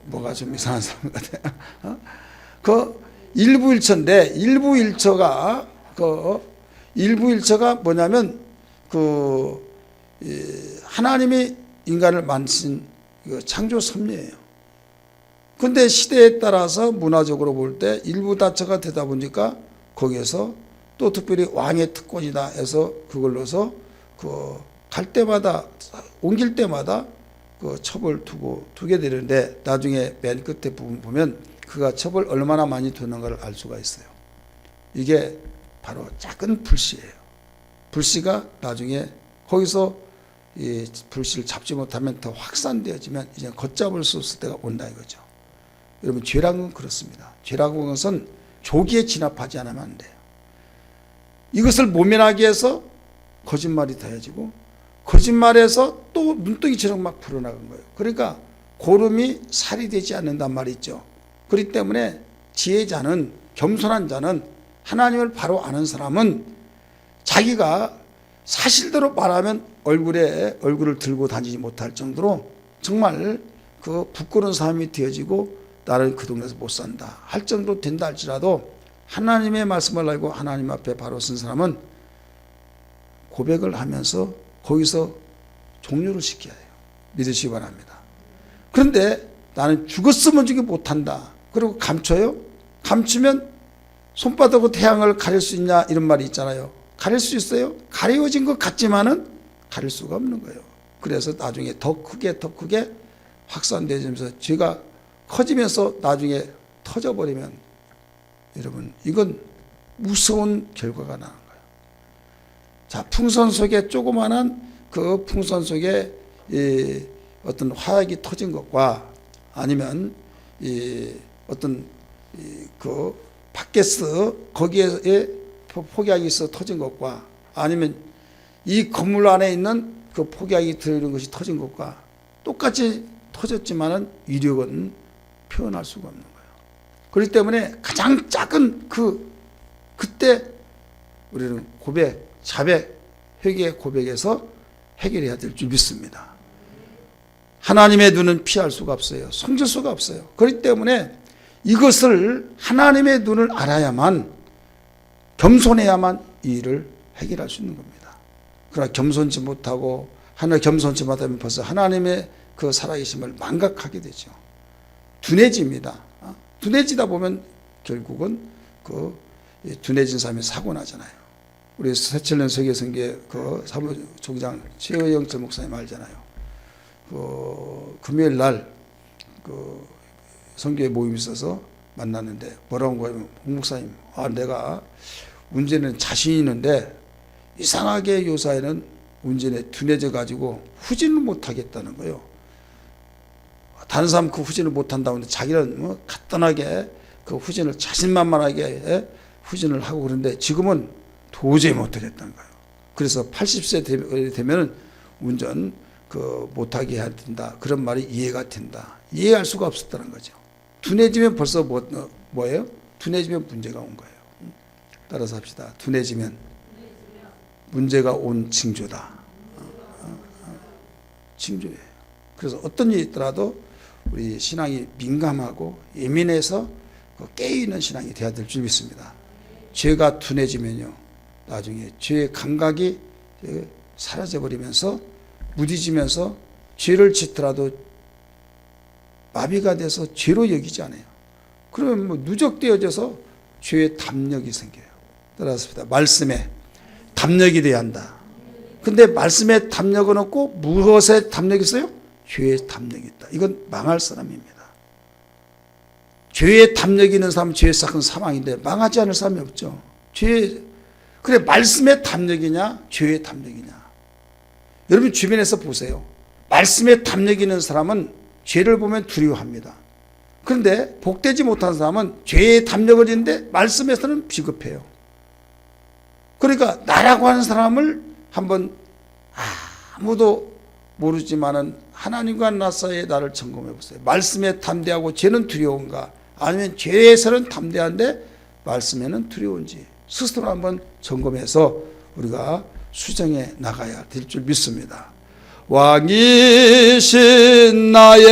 뭐가 좀 이상한 사람 같아요. 일부일처인데 일부일처가 뭐냐면 하나님이 인간을 만드신 창조 섭리예요. 근데 시대에 따라서 문화적으로 볼 때 일부다처가 되다 보니까 거기에서 또 특별히 왕의 특권이다 해서 그걸로서 갈 때마다 옮길 때마다 첩을 두게 되는데 나중에 맨 끝에 부분 보면 그가 첩을 얼마나 많이 두는가를 알 수가 있어요. 이게 바로 작은 불씨예요. 불씨가 나중에 거기서 이 불씨를 잡지 못하면 더 확산되어지면 이제 걷잡을 수 없을 때가 온다 이거죠. 여러분, 죄라는 건 그렇습니다. 죄라고 하는 것은 조기에 진압하지 않으면 안 돼요. 이것을 모면하기 위해서 거짓말이 더해지고 거짓말에서 또 눈덩이처럼 막 불어나간 거예요. 그러니까 고름이 살이 되지 않는단 말이죠. 그렇기 때문에 지혜자는, 겸손한 자는, 하나님을 바로 아는 사람은 자기가 사실대로 말하면 얼굴을 들고 다니지 못할 정도로 정말 부끄러운 삶이 되어지고 나는 그 동네에서 못 산다 할 정도로 된다 할지라도 하나님의 말씀을 알고 하나님 앞에 바로 선 사람은 고백을 하면서 거기서 종료를 시켜야 해요. 믿으시기 바랍니다. 그런데 나는 죽었으면 죽이 못한다. 그리고 감춰요? 감추면 손바닥으로 태양을 가릴 수 있냐 이런 말이 있잖아요. 가릴 수 있어요? 가려진 것 같지만은 가릴 수가 없는 거예요. 그래서 나중에 더 크게 확산되면서 죄가 커지면서 나중에 터져버리면 여러분 이건 무서운 결과가 나는 거예요. 자, 풍선 속에 조그마한 풍선 속에 어떤 화약이 터진 것과 아니면 밖에서 거기에 폭약이 있어 터진 것과 아니면 이 건물 안에 있는 폭약이 들어있는 것이 터진 것과 똑같이 터졌지만은 위력은 표현할 수가 없는 거예요. 그렇기 때문에 가장 작은 그때 우리는 자백, 회개의 고백에서 해결해야 될 줄 믿습니다. 하나님의 눈은 피할 수가 없어요. 숨길 수가 없어요. 그렇기 때문에 이것을 하나님의 눈을 알아야만, 겸손해야만 이 일을 해결할 수 있는 겁니다. 그러나 겸손치 못하고 겸손치 못하면 벌써 하나님의 살아계심을 망각하게 되죠. 둔해집니다. 둔해지다 보면 결국은 둔해진 사람이 사고 나잖아요. 우리 새천년 세계선교회 사무총장 최영철 목사님 알잖아요. 금요일 날 선교회 모임이 있어서 만났는데 뭐라고 하면 홍 목사님, 내가 운전에는 자신이 있는데 이상하게 요사이는 운전에 둔해져 가지고 후진을 못 하겠다는 거예요. 다른 사람 후진을 못 한다고 하는데 자기는 간단하게 후진을 자신만만하게 후진을 하고 그러는데 지금은 도저히 못 하겠다는 거예요. 그래서 80세 되면 운전 못하게 해야 된다. 그런 말이 이해가 된다. 이해할 수가 없었다는 거죠. 둔해지면 벌써 뭐예요? 둔해지면 문제가 온 거예요. 따라서 합시다. 둔해지면 문제가 온 징조다. 징조예요. 그래서 어떤 일이 있더라도 우리 신앙이 민감하고 예민해서 깨어있는 신앙이 되어야 될 줄 믿습니다. 죄가 둔해지면요, 나중에 죄의 감각이 사라져버리면서 무디지면서 죄를 짓더라도 마비가 돼서 죄로 여기지 않아요. 그러면 뭐 누적되어져서 죄의 담력이 생겨요. 따라서 말씀에 담력이 돼야 한다. 근데 말씀에 담력은 없고 무엇에 담력이 있어요? 죄의 담력이 있다. 이건 망할 사람입니다. 죄의 담력이 있는 사람은 죄의 싹은 사망인데 망하지 않을 사람이 없죠. 그래 말씀의 담력이냐 죄의 담력이냐. 여러분 주변에서 보세요. 말씀의 담력이 있는 사람은 죄를 보면 두려워합니다. 그런데 복되지 못한 사람은 죄의 담력을 있는데 말씀에서는 비겁해요. 그러니까 나라고 하는 사람을 한번 아무도 모르지만은 하나님과 나 사이에 나를 점검해 보세요. 말씀에 담대하고 죄는 두려운가? 아니면 죄에서는 담대한데 말씀에는 두려운지 스스로 한번 점검해서 우리가 수정해 나가야 될 줄 믿습니다. 왕이신 나의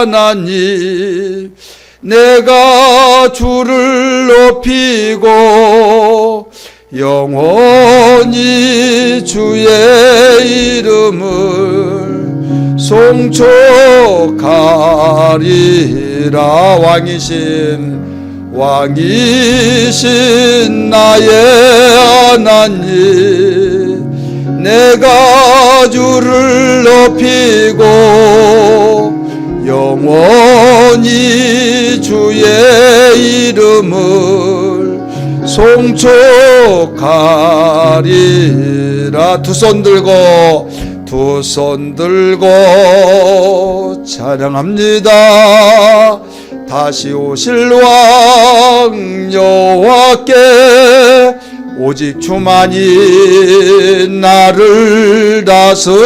하나님, 내가 주를 높이고 영원히 주의 이름을 송축하리라. 왕이신 나의 하나님, 내가 주를 높이고 영원히 주의 이름을 송축하리라. 두 손 들고 찬양합니다. 다시 오실 왕 여호와께 오직 주만이 나를 다스리네.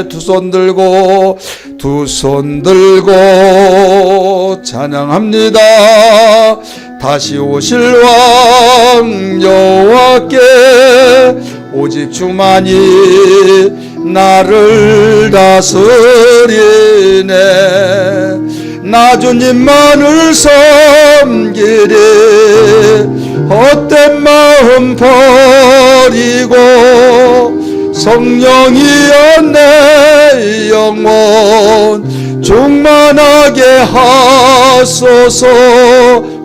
두 손 들고 찬양합니다. 다시 오실 왕 여호와께 오직 주만이 나를 다스리네. 나 주님만을 섬기리 헛된 마음 버리고 성령이여 내 영혼 충만하게 하소서.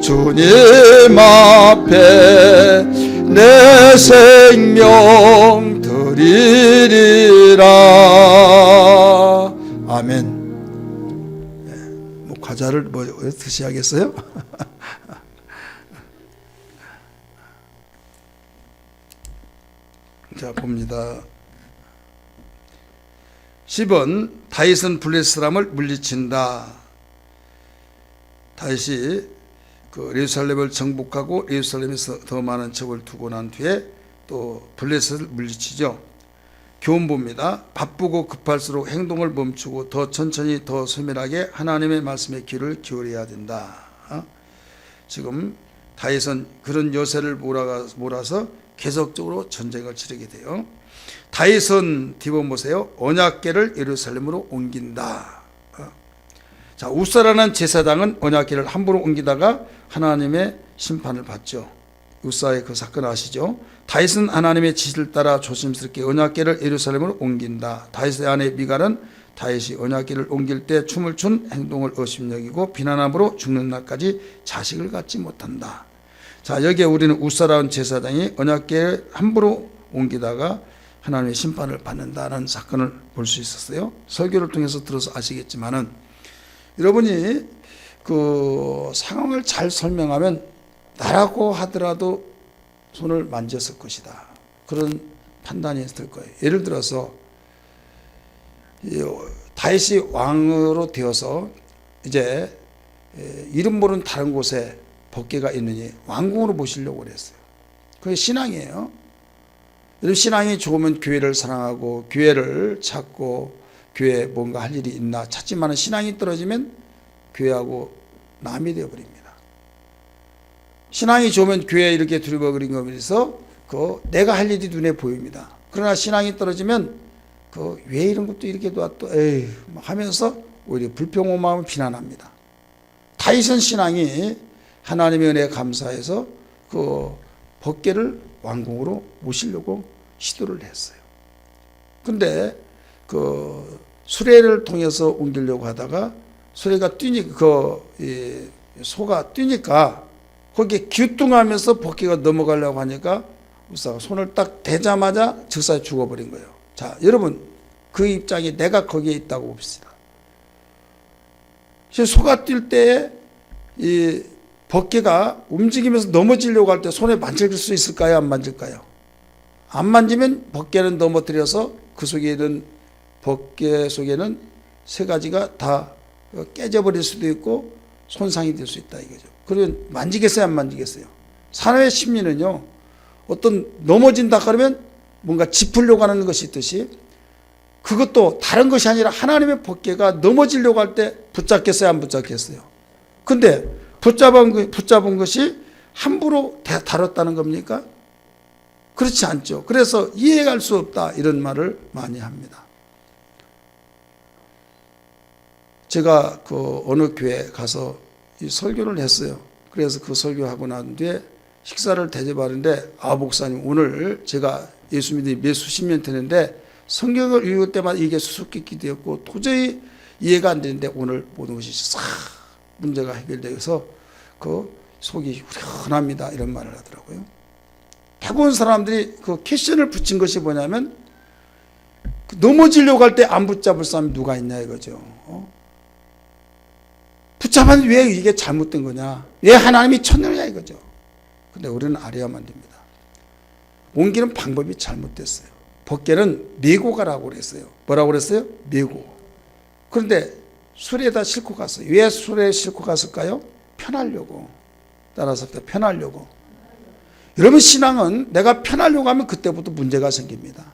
주님 앞에 내 생명 드리리라. 아멘. 뭐 과자를 뭐 드셔야겠어요? 자 봅니다. 10번 다윗은 블레셋 사람을 물리친다. 다윗이 예루살렘을 정복하고 예루살렘에서 더 많은 적을 두고 난 뒤에 또 블레셋을 물리치죠. 교훈 봅니다. 바쁘고 급할수록 행동을 멈추고 더 천천히 더 소멸하게 하나님의 말씀에 귀를 기울여야 된다. 지금 다윗은 그런 여세를 몰아서 계속적으로 전쟁을 치르게 돼요. 다윗은 뒤번 보세요. 언약궤를 예루살렘으로 옮긴다. 자, 우사라는 제사장은 언약궤를 함부로 옮기다가 하나님의 심판을 받죠. 우사의 그 사건 아시죠? 다윗은 하나님의 지시를 따라 조심스럽게 언약궤를 예루살렘으로 옮긴다. 다윗의 아내 미갈은 다윗이 언약궤를 옮길 때 춤을 춘 행동을 의심여기고 비난함으로 죽는 날까지 자식을 갖지 못한다. 자, 여기에 우리는 우사라는 제사장이 언약궤를 함부로 옮기다가 하나님의 심판을 받는다는 사건을 볼 수 있었어요. 설교를 통해서 들어서 아시겠지만은 여러분이 그 상황을 잘 설명하면 나라고 하더라도 손을 만졌을 것이다. 그런 판단이 들 거예요. 예를 들어서 다윗이 왕으로 되어서 이제 이름 모르는 다른 곳에 법궤가 있느니 왕궁으로 모시려고 그랬어요. 그게 신앙이에요. 여러분 신앙이 좋으면 교회를 사랑하고 교회를 찾고 교회에 뭔가 할 일이 있나 찾지만 신앙이 떨어지면 교회하고 남이 되어버립니다. 신앙이 좋으면 교회에 이렇게 두리번거리는 거면서 내가 할 일이 눈에 보입니다. 그러나 신앙이 떨어지면 왜 이런 것도 이렇게 또 에이 하면서 오히려 불평한 마음을 비난합니다. 다윗은 신앙이 하나님의 은혜에 감사해서 법궤를 왕궁으로 모시려고 시도를 했어요. 근데 수레를 통해서 옮기려고 하다가 수레가 소가 뛰니까 거기에 기우뚱하면서 법궤가 넘어가려고 하니까 의사가 손을 딱 대자마자 즉사에 죽어버린 거예요. 자, 여러분, 그 입장에 내가 거기에 있다고 봅시다. 소가 뛸 때에 이 법궤가 움직이면서 넘어지려고 할 때 손에 만질 수 있을까요? 안 만질까요? 안 만지면 법궤는 넘어뜨려서 그 속에 있는 법궤 속에는 세 가지가 다 깨져버릴 수도 있고 손상이 될 수 있다 이거죠. 그러면 만지겠어요? 안 만지겠어요? 사람의 심리는요, 어떤 넘어진다 그러면 뭔가 짚으려고 하는 것이 있듯이 그것도 다른 것이 아니라 하나님의 법궤가 넘어지려고 할 때 붙잡겠어요? 안 붙잡겠어요? 근데 붙잡은 것이 함부로 다뤘다는 겁니까? 그렇지 않죠. 그래서 이해할 수 없다 이런 말을 많이 합니다. 제가 그 어느 교회 가서 이 설교를 했어요. 그래서 그 설교하고 난 뒤에 식사를 대접하는데, 목사님, 오늘 제가 예수 믿은 몇 수십 년 되는데 성경을 읽을 때마다 이게 수수께끼 되었고 도저히 이해가 안 되는데 오늘 모든 것이 싹 문제가 해결되어서 그 속이 후련합니다 이런 말을 하더라고요. 대부분 사람들이 그 캐션을 붙인 것이 뭐냐면 넘어지려고 할 때 안 붙잡을 사람이 누가 있냐 이거죠. 붙잡았는데 왜 이게 잘못된 거냐, 왜 하나님이 쳤느냐 이거죠. 근데 우리는 알아야만 됩니다. 옮기는 방법이 잘못됐어요. 법궤는 메고 가라고 그랬어요. 뭐라고 그랬어요? 메고. 그런데 수레에다 싣고 갔어요. 왜 수레에 싣고 갔을까요? 편하려고. 따라서 편하려고. 여러분, 신앙은 내가 편하려고 하면 그때부터 문제가 생깁니다.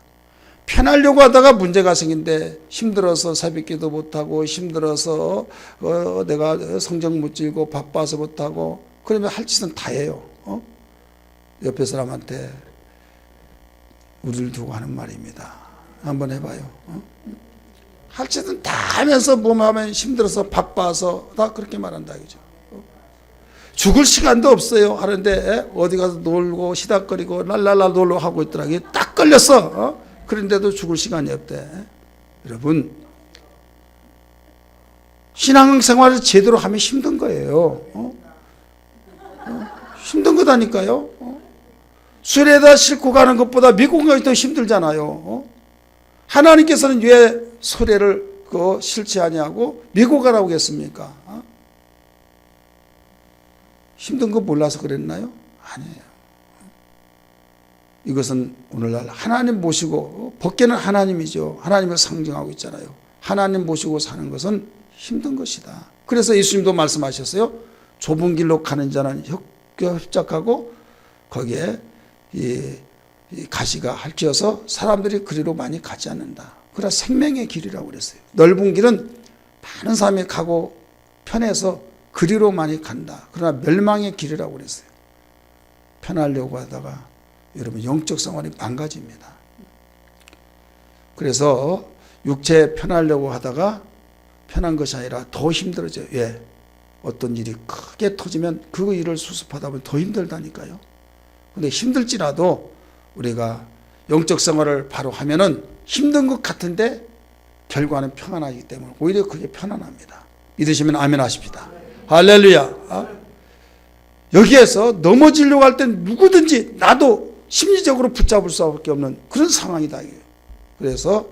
편하려고 하다가 문제가 생긴데 힘들어서 새벽기도 못하고 힘들어서 내가 성경 못 읽고 바빠서 못하고 그러면 할 짓은 다 해요. 옆에 사람한테 우리를 두고 하는 말입니다. 한번 해봐요. 할 짓은 다 하면서 뭐하면 힘들어서 바빠서 다 그렇게 말한다 이거죠. 죽을 시간도 없어요 하는데 어디 가서 놀고 시닥거리고 랄랄라 놀러 하고 있더라고요. 딱 걸렸어. 그런데도 죽을 시간이 없대. 여러분, 신앙생활을 제대로 하면 힘든 거예요. 힘든 거다니까요. 수레에다 싣고 가는 것보다 미국 가기 더 힘들잖아요. 하나님께서는 왜 수레를 실지 아니하고 미국 가라고 했습니까? 힘든 거 몰라서 그랬나요? 아니에요. 이것은 오늘날 하나님 모시고, 법궤는 하나님이죠. 하나님을 상징하고 있잖아요. 하나님 모시고 사는 것은 힘든 것이다. 그래서 예수님도 말씀하셨어요. 좁은 길로 가는 자는 협착하고 거기에 이 가시가 핥혀서 사람들이 그리로 많이 가지 않는다. 그러나 생명의 길이라고 그랬어요. 넓은 길은 많은 사람이 가고 편해서 그리로 많이 간다. 그러나 멸망의 길이라고 그랬어요. 편하려고 하다가 여러분 영적 생활이 망가집니다. 그래서 육체 편하려고 하다가 편한 것이 아니라 더 힘들어져요. 왜? 어떤 일이 크게 터지면 그 일을 수습하다 보면 더 힘들다니까요. 근데 힘들지라도 우리가 영적 생활을 바로 하면은 힘든 것 같은데 결과는 평안하기 때문에 오히려 그게 편안합니다. 믿으시면 아멘 하십시다. 할렐루야. 여기에서 넘어지려고 할 때 누구든지 나도 심리적으로 붙잡을 수밖에 없는 그런 상황이다. 그래서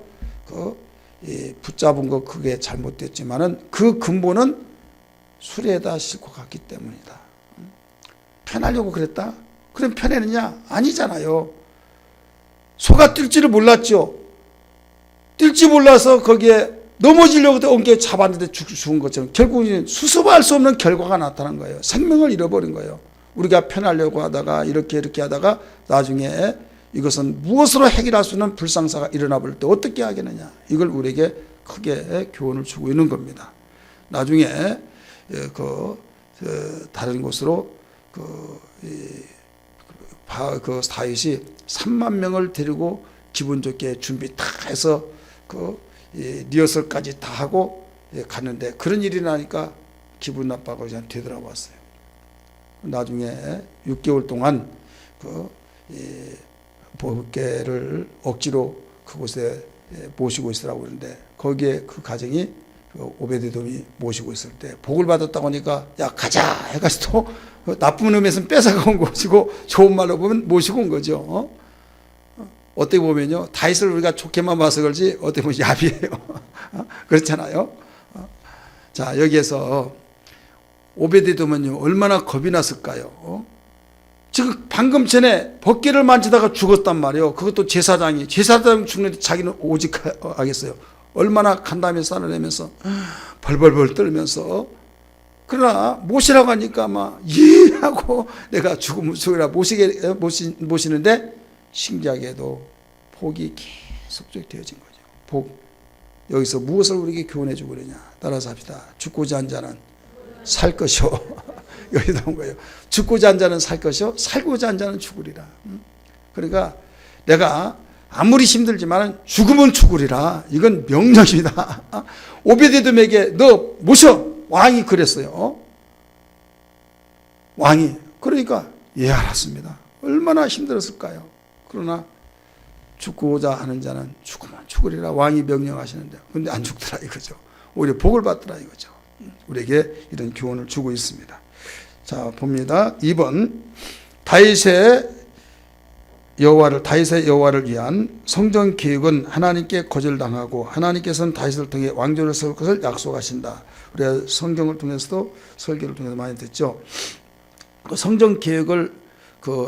붙잡은 거 그게 잘못됐지만은 그 근본은 수레에다 싣고 갔기 때문이다. 편하려고 그랬다? 그럼 편했느냐? 아니잖아요. 소가 뛸 줄을 몰랐죠. 뛸지 몰라서 거기에 넘어지려고 엉겨 잡았는데 죽은 것처럼 결국은 수습할 수 없는 결과가 나타난 거예요. 생명을 잃어버린 거예요. 우리가 편하려고 하다가 이렇게 하다가 나중에 이것은 무엇으로 해결할 수 있는 불상사가 일어나 버릴 때 어떻게 하겠느냐. 이걸 우리에게 크게 교훈을 주고 있는 겁니다. 나중에 다른 곳으로 다윗이 3만 명을 데리고 기분 좋게 준비 다 해서 리허설까지 다 하고 갔는데 그런 일이 나니까 기분 나빠가지고 그냥 되돌아왔어요. 나중에 6개월 동안 법궤를 억지로 그곳에 모시고 있으라고 그러는데 거기에 그 가정이 오베데돔이 모시고 있을 때 복을 받았다고 하니까 야 가자 해가지고 나쁜 의미에서는 뺏어가온 것이고 좋은 말로 보면 모시고 온 거죠. 어떻게 보면요 다윗을 우리가 좋게만 봐서 그렇지 어떻게 보면 야비해요. 그렇잖아요. 자 여기에서 오베데돔은요 얼마나 겁이 났을까요? 지금 방금 전에 벗개를 만지다가 죽었단 말이에요. 그것도 제사장 죽는데 자기는 오직 하겠어요. 얼마나 간담회 싸늘내면서 벌벌벌 떨면서 그러나 모시라고 하니까 막 하고 내가 죽으면 죽으라 모시는데 신기하게도 복이 계속 되어진 거죠. 복 여기서 무엇을 우리에게 교훈해 주고 그러냐 따라서 합시다. 죽고자 한 자는 살 것이요 여기 나온 거예요. 죽고자 한 자는 살 것이요 살고자 한 자는 죽으리라. 그러니까 내가 아무리 힘들지만 죽으면 죽으리라. 이건 명령입니다. 오베데돔에게 너 모셔. 왕이 그랬어요. 왕이. 그러니까 예 알았습니다. 얼마나 힘들었을까요. 그러나 죽고자 하는 자는 죽으면 죽으리라. 왕이 명령하시는데 근데 안 죽더라 이거죠. 오히려 복을 받더라 이거죠. 우리에게 이런 교훈을 주고 있습니다. 자 봅니다. 2번 다윗의 여호와를 위한 성전 계획은 하나님께 거절당하고 하나님께서는 다윗을 통해 왕조를 세울 것을 약속하신다. 우리가 성경을 통해서도 설교를 통해서 많이 듣죠. 그 성전 계획을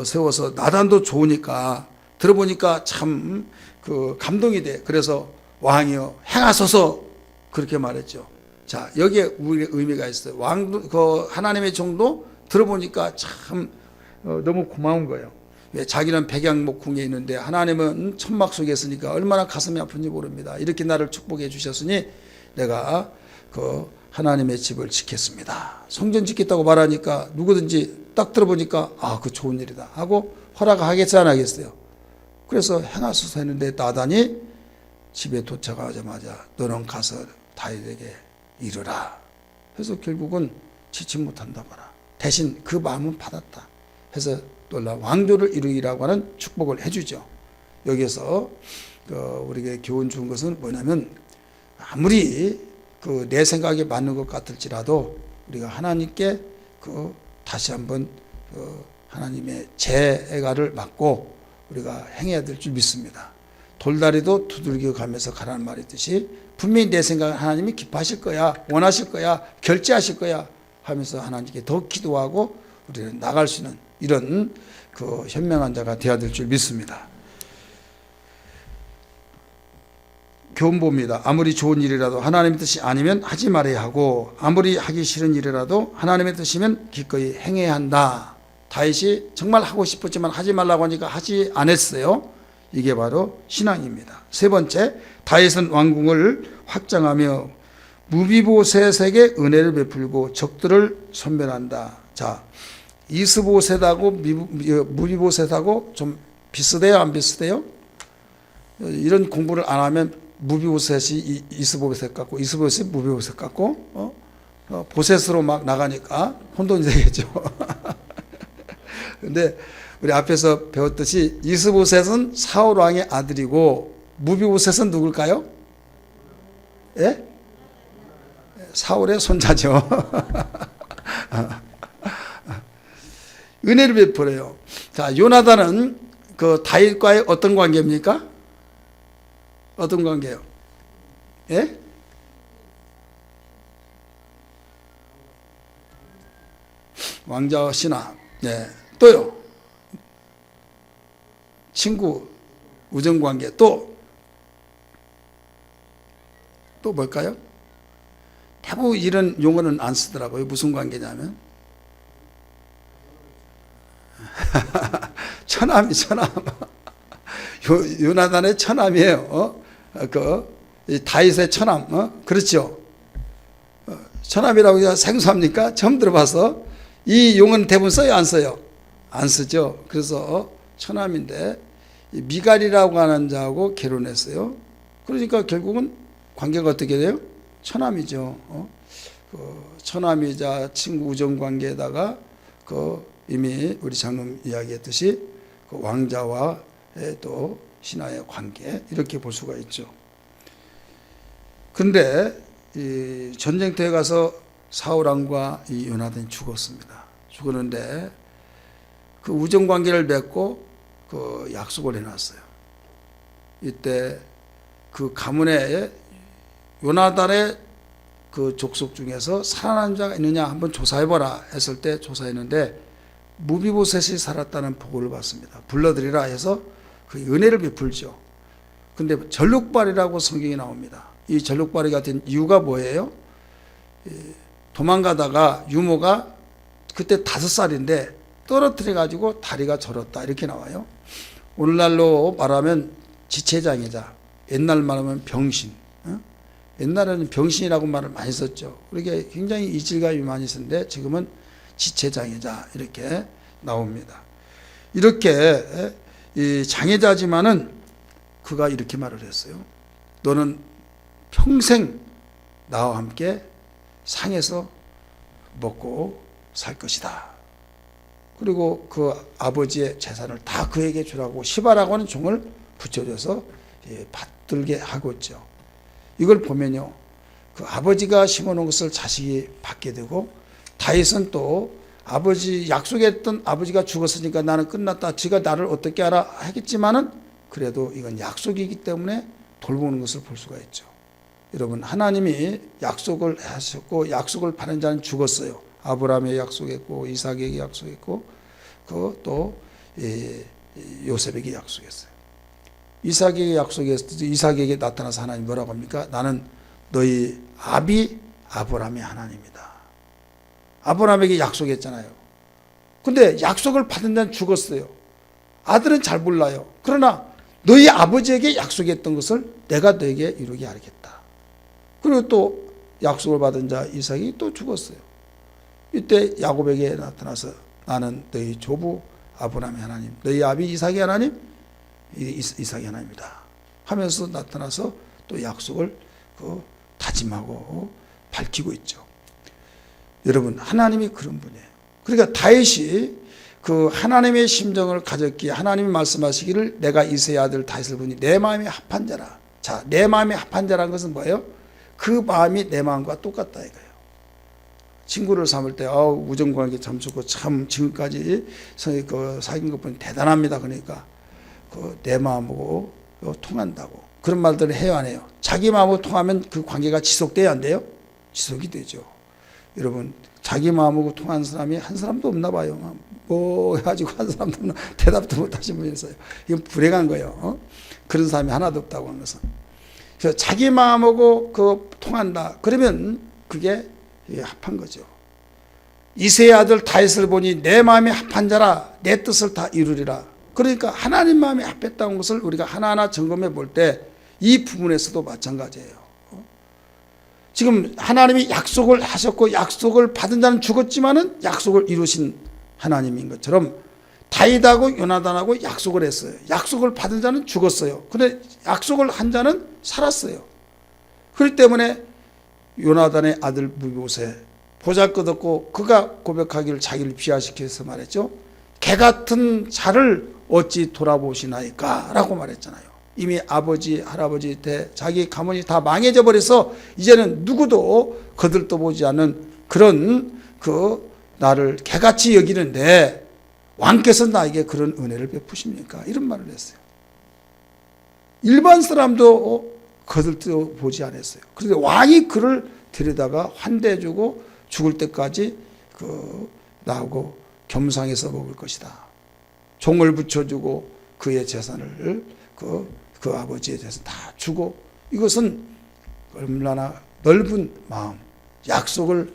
세워서 나단도 좋으니까 들어보니까 참 감동이 돼. 그래서 왕이여 행하소서 그렇게 말했죠. 자 여기에 우리의 의미가 있어요. 왕도 하나님의 종도 들어보니까 참 너무 고마운 거예요. 왜 자기는 백양목궁에 있는데 하나님은 천막 속에 있으니까 얼마나 가슴이 아픈지 모릅니다. 이렇게 나를 축복해 주셨으니 내가 하나님의 집을 짓겠습니다. 성전 짓겠다고 말하니까 누구든지 딱 들어보니까 그 좋은 일이다 하고 허락하겠어요 안 하겠어요. 그래서 행하소서 했는데 나단이 집에 도착하자마자 너는 가서 다윗에게 이르라. 그래서 결국은 지지 못한다 봐라. 대신 그 마음은 받았다. 해서 놀라 왕조를 이루기라고 하는 축복을 해주죠. 여기에서 우리에게 교훈 준 것은 뭐냐면 아무리 내 생각에 맞는 것 같을지라도 우리가 하나님께 다시 한번 하나님의 재가를 받고 우리가 행해야 될 줄 믿습니다. 돌다리도 두들겨 가면서 가라는 말이 있듯이 분명히 내 생각은 하나님이 기뻐하실 거야, 원하실 거야, 결제하실 거야 하면서 하나님께 더 기도하고 우리는 나갈 수 있는 이런 현명한 자가 되어야 될 줄 믿습니다. 교훈 봅니다. 아무리 좋은 일이라도 하나님의 뜻이 아니면 하지 말아야 하고 아무리 하기 싫은 일이라도 하나님의 뜻이면 기꺼이 행해야 한다. 다윗이 정말 하고 싶었지만 하지 말라고 하니까 하지 않았어요. 이게 바로 신앙입니다. 세 번째, 다윗은 왕궁을 확장하며 무비보셋에게 은혜를 베풀고 적들을 선멸한다. 자, 이스보셋하고 무비보셋하고 좀 비슷해요, 안 비슷해요? 이런 공부를 안 하면 무비보셋이 이스보셋 같고 이스보셋이 무비보셋 같고 보셋으로 막 나가니까 혼돈이 되겠죠. 근데 우리 앞에서 배웠듯이 이스보셋은 사울 왕의 아들이고 무비보셋은 누굴까요? 예? 사울의 손자죠. 은혜를 베풀어요. 자, 요나단은 다윗과의 어떤 관계입니까? 어떤 관계요? 예? 왕자와 신하. 네. 또요. 친구, 우정관계. 또 뭘까요? 대부분 이런 용어는 안 쓰더라고요. 무슨 관계냐면 처남. 요나단의 처남이에요. 다윗의 처남. 그렇죠. 처남이라고 생소합니까? 처음 들어봐서. 이 용어는 대부분 써요, 안 써요? 안 쓰죠. 그래서 처남인데 미갈이라고 하는 자하고 결혼했어요. 그러니까 결국은 관계가 어떻게 돼요? 처남이죠. 처남이자 친구 우정 관계에다가 이미 우리 장로님 이야기했듯이 왕자와의 또 신하의 관계 이렇게 볼 수가 있죠. 근데 이 전쟁터에 가서 사울 왕과 이 요나단이 죽었습니다. 죽었는데 그 우정 관계를 맺고 그 약속을 해놨어요. 이때 그 가문에 요나단의 그 족속 중에서 살아난 자가 있느냐 한번 조사해보라 했을 때 조사했는데 무비보셋이 살았다는 보고를 받습니다. 불러들이라 해서 그 은혜를 베풀죠. 근데 전륙발이라고 성경이 나옵니다. 이 전륙발이 같은 이유가 뭐예요? 도망가다가 유모가 그때 5살인데 떨어뜨려 가지고 다리가 절었다 이렇게 나와요. 오늘날로 말하면 지체장애자, 옛날 말하면 병신. 옛날에는 병신이라고 말을 많이 썼죠. 그렇게 굉장히 이질감이 많이 썼는데 지금은 지체장애자 이렇게 나옵니다. 이렇게 이 장애자지만은 그가 이렇게 말을 했어요. 너는 평생 나와 함께 상에서 먹고 살 것이다. 그리고 그 아버지의 재산을 다 그에게 주라고 시바라고 하는 종을 붙여줘서 받들게 하고 있죠. 이걸 보면요, 그 아버지가 심어놓은 것을 자식이 받게 되고, 다윗은 또 아버지 약속했던 아버지가 죽었으니까 나는 끝났다. 지가 나를 어떻게 알아 하겠지만은 그래도 이건 약속이기 때문에 돌보는 것을 볼 수가 있죠. 여러분, 하나님이 약속을 하셨고 약속을 받은 자는 죽었어요. 아브라함에게 약속했고 이삭에게 약속했고 또 요셉에게 약속했어요. 이삭에게 약속했을 때 이삭에게 나타나서 하나님 뭐라고 합니까? 나는 너희 아비 아브라함의 하나님이다. 아브라함에게 약속했잖아요. 근데 약속을 받은 자는 죽었어요. 아들은 잘 몰라요. 그러나 너희 아버지에게 약속했던 것을 내가 너에게 이루게 하겠다. 그리고 또 약속을 받은 자 이삭이 또 죽었어요. 이때 야곱에게 나타나서 나는 너희 조부 아브라함의 하나님, 너희 아비 이삭의 하나님, 이삭의 하나님이다 하면서 나타나서 또 약속을 다짐하고 밝히고 있죠. 여러분, 하나님이 그런 분이에요. 그러니까 다윗이 그 하나님의 심정을 가졌기에 하나님이 말씀하시기를 내가 이새의 아들 다윗을 보니 내 마음이 합한 자라. 자, 내 마음이 합한 자라는 것은 뭐예요? 그 마음이 내 마음과 똑같다 이거예요. 친구를 삼을 때 우정관계 참 좋고 참 지금까지 사귄 것 보니 대단합니다. 그러니까 내 마음하고 통한다고 그런 말들을 해요, 안 해요? 자기 마음하고 통하면 그 관계가 지속돼야 안 돼요? 지속이 되죠. 여러분, 자기 마음하고 통한 사람이 한 사람도 없나 봐요. 뭐 해가지고 한 사람도 없나, 대답도 못 하신 분이 있어요. 이건 불행한 거예요. 그런 사람이 하나도 없다고 하는 것은. 그래서 자기 마음하고 통한다. 그러면 그게 합한 거죠. 이새의 아들 다윗을 보니 내 마음이 합한 자라 내 뜻을 다 이루리라. 그러니까 하나님 마음이 합했다는 것을 우리가 하나하나 점검해 볼 때 이 부분에서도 마찬가지예요. 지금 하나님이 약속을 하셨고 약속을 받은 자는 죽었지만은 약속을 이루신 하나님인 것처럼 다윗하고 요나단하고 약속을 했어요. 약속을 받은 자는 죽었어요. 그런데 약속을 한 자는 살았어요. 그렇기 때문에 요나단의 아들 무비보셋 보잘것없고 그가 고백하기를 자기를 비하시켜서 말했죠. 개 같은 자를 어찌 돌아보시나이까 라고 말했잖아요. 이미 아버지 할아버지 때 자기 가문이 다 망해져 버려서 이제는 누구도 거들떠 보지 않는 그런 나를 개같이 여기는데 왕께서 나에게 그런 은혜를 베푸십니까? 이런 말을 했어요. 일반 사람도 거들떠 보지 않았어요. 그런데 왕이 그를 데려다가 환대해주고 죽을 때까지 나하고 겸상해서 먹을 것이다. 종을 붙여주고 그의 재산을 그 아버지의 재산 다 주고, 이것은 얼마나 넓은 마음, 약속을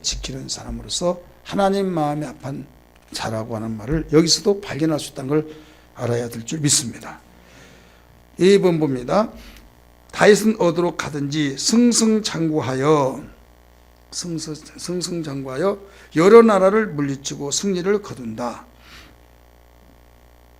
지키는 사람으로서 하나님 마음에 합한 자라고 하는 말을 여기서도 발견할 수 있다는 걸 알아야 될 줄 믿습니다. 2번 봅니다. 다윗은 어디로 가든지 승승장구하여 여러 나라를 물리치고 승리를 거둔다.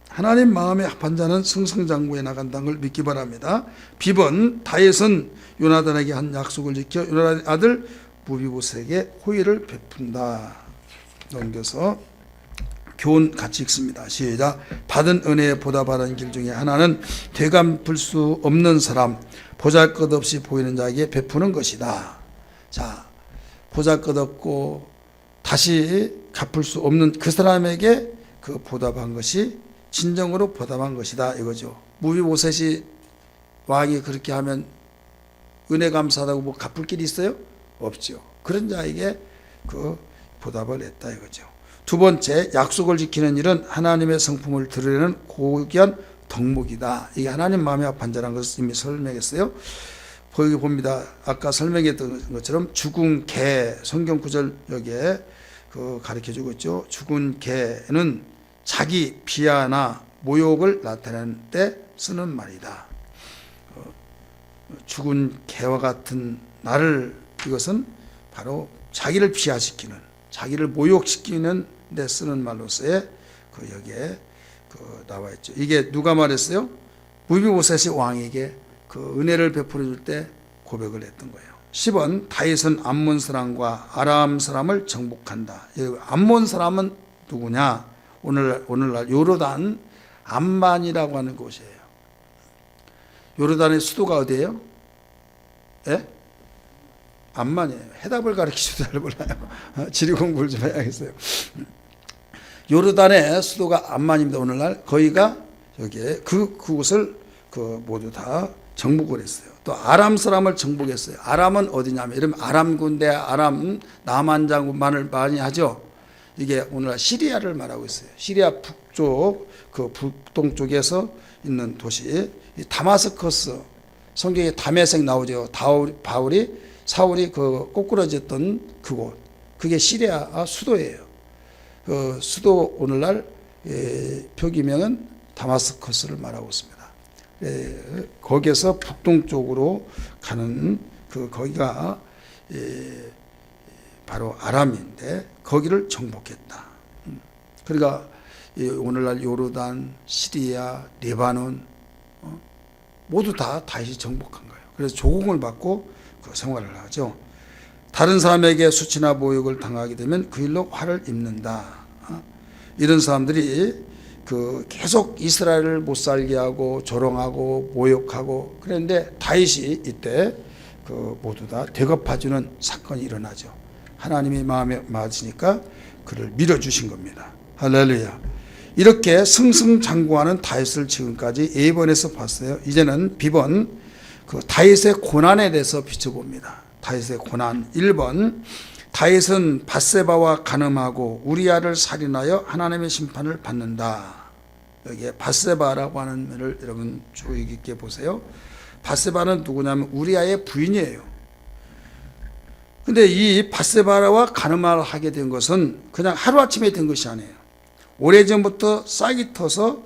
하나님 마음에 합한 자는 승승장구해 나간다는 걸 믿기 바랍니다. B번, 다윗은 요나단에게 한 약속을 지켜 요나단의 아들 무비보셋에게 호의를 베푼다. 넘겨서 교훈 같이 읽습니다. 시작. 받은 은혜에 보답하는 길 중에 하나는 되갚을 수 없는 사람, 보잘것없이 보이는 자에게 베푸는 것이다. 자, 보잘것없고 다시 갚을 수 없는 그 사람에게 그 보답한 것이 진정으로 보답한 것이다 이거죠. 무비보셋이 왕이 그렇게 하면 은혜 감사하다고 뭐 갚을 길이 있어요? 없죠. 그런 자에게 그 보답을 했다 이거죠. 두 번째, 약속을 지키는 일은 하나님의 성품을 드러내는 고귀한 덕목이다. 이게 하나님 마음에 합한 자라는 것을 이미 설명했어요. 거기 봅니다. 아까 설명했던 것처럼 죽은 개, 성경 구절 여기에 그 가르쳐 주고 있죠. 죽은 개는 자기 비하나 모욕을 나타내는 때 쓰는 말이다. 죽은 개와 같은 나를, 이것은 바로 자기를 비하시키는, 자기를 모욕시키는 데 쓰는 말로서의 그 여기에 그 나와 있죠. 이게 누가 말했어요? 무비보셋이 왕에게 그 은혜를 베풀어 줄 때 고백을 했던 거예요. 10번, 다윗은 암몬 사람과 아람 사람을 정복한다. 암몬 사람은 누구냐? 오늘날 요르단 암만이라고 하는 곳이에요. 요르단의 수도가 어디예요? 예? 암만이에요. 해답을 가르치지도 잘 몰라요. 지리 공부를 좀 해야겠어요. 요르단의 수도가 암만입니다. 오늘날 거기가 여기에 그곳을 그 모두 다 정복을 했어요. 또 아람 사람을 정복했어요. 아람은 어디냐면 이러면 아람 군대, 아람 남한 장군만을 많이 하죠. 이게 오늘날 시리아를 말하고 있어요. 시리아 북쪽 그 북동쪽에서 있는 도시 다마스커스, 성경에 다메섹 나오죠. 사울이 그 꼬꾸라졌던 그곳, 그게 시리아 수도예요. 그 수도 오늘날 표기명은 다마스커스를 말하고 있습니다. 거기에서 북동쪽으로 가는 거기가 바로 아람인데 거기를 정복했다. 그러니까 오늘날 요르단, 시리아, 레바논 모두 다 다시 정복한 거예요. 그래서 조공을 받고 그 생활을 하죠. 다른 사람에게 수치나 모욕을 당하게 되면 그 일로 화를 입는다. 이런 사람들이 그 계속 이스라엘을 못 살게 하고 조롱하고 모욕하고 그런데 다윗이 이때 그 모두 다 대갚아주는 사건이 일어나죠. 하나님이 마음에 맞으니까 그를 밀어주신 겁니다. 할렐루야. 이렇게 승승장구하는 다윗을 지금까지 A번에서 봤어요. 이제는 B번 그 다윗의 고난에 대해서 비춰봅니다. 다윗의 고난. 1번, 다윗은 밧세바와 간음하고 우리아를 살인하여 하나님의 심판을 받는다. 여기에 밧세바라고 하는 면을 여러분 주의 깊게 보세요. 밧세바는 누구냐면 우리아의 부인이에요. 근데 이 밧세바와 간음을 하게 된 것은 그냥 하루아침에 된 것이 아니에요. 오래전부터 싹이 터서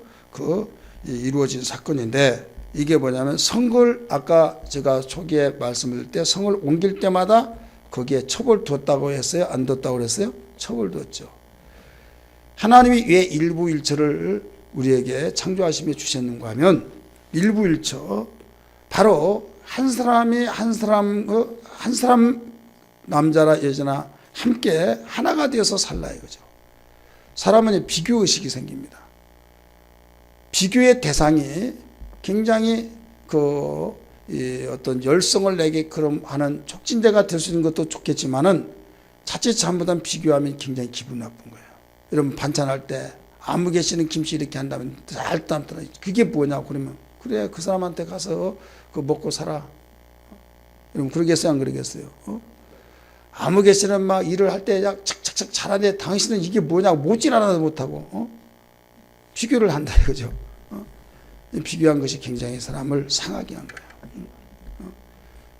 이루어진 사건인데 이게 뭐냐면 성을 아까 제가 초기에 말씀드릴 때 성을 옮길 때마다 거기에 첩을 뒀다고 했어요? 안 뒀다고 그랬어요? 첩을 뒀죠. 하나님이 왜 일부일처를 우리에게 창조하심에 주셨는가 하면 일부일처 바로 한 사람 남자나 여자나 함께 하나가 되어서 살라 이거죠. 사람은 비교의식이 생깁니다. 비교의 대상이 굉장히 어떤 열성을 내게끔 하는 촉진제가 될 수 있는 것도 좋겠지만은 자칫 잘못하면 비교하면 굉장히 기분 나쁜 거예요. 여러분 반찬할 때 아무개 씨는 김치 이렇게 한다면 일단 그게 뭐냐고 그러면 그래 그 사람한테 가서 그거 먹고 살아. 여러분 그러겠어요 안 그러겠어요? 아무개 씨는 막 일을 할 때 착착착 잘하는데 당신은 이게 뭐냐고 못질 하나도 못하고 비교를 한다 이거죠. 비교한 것이 굉장히 사람을 상하게 한 거예요.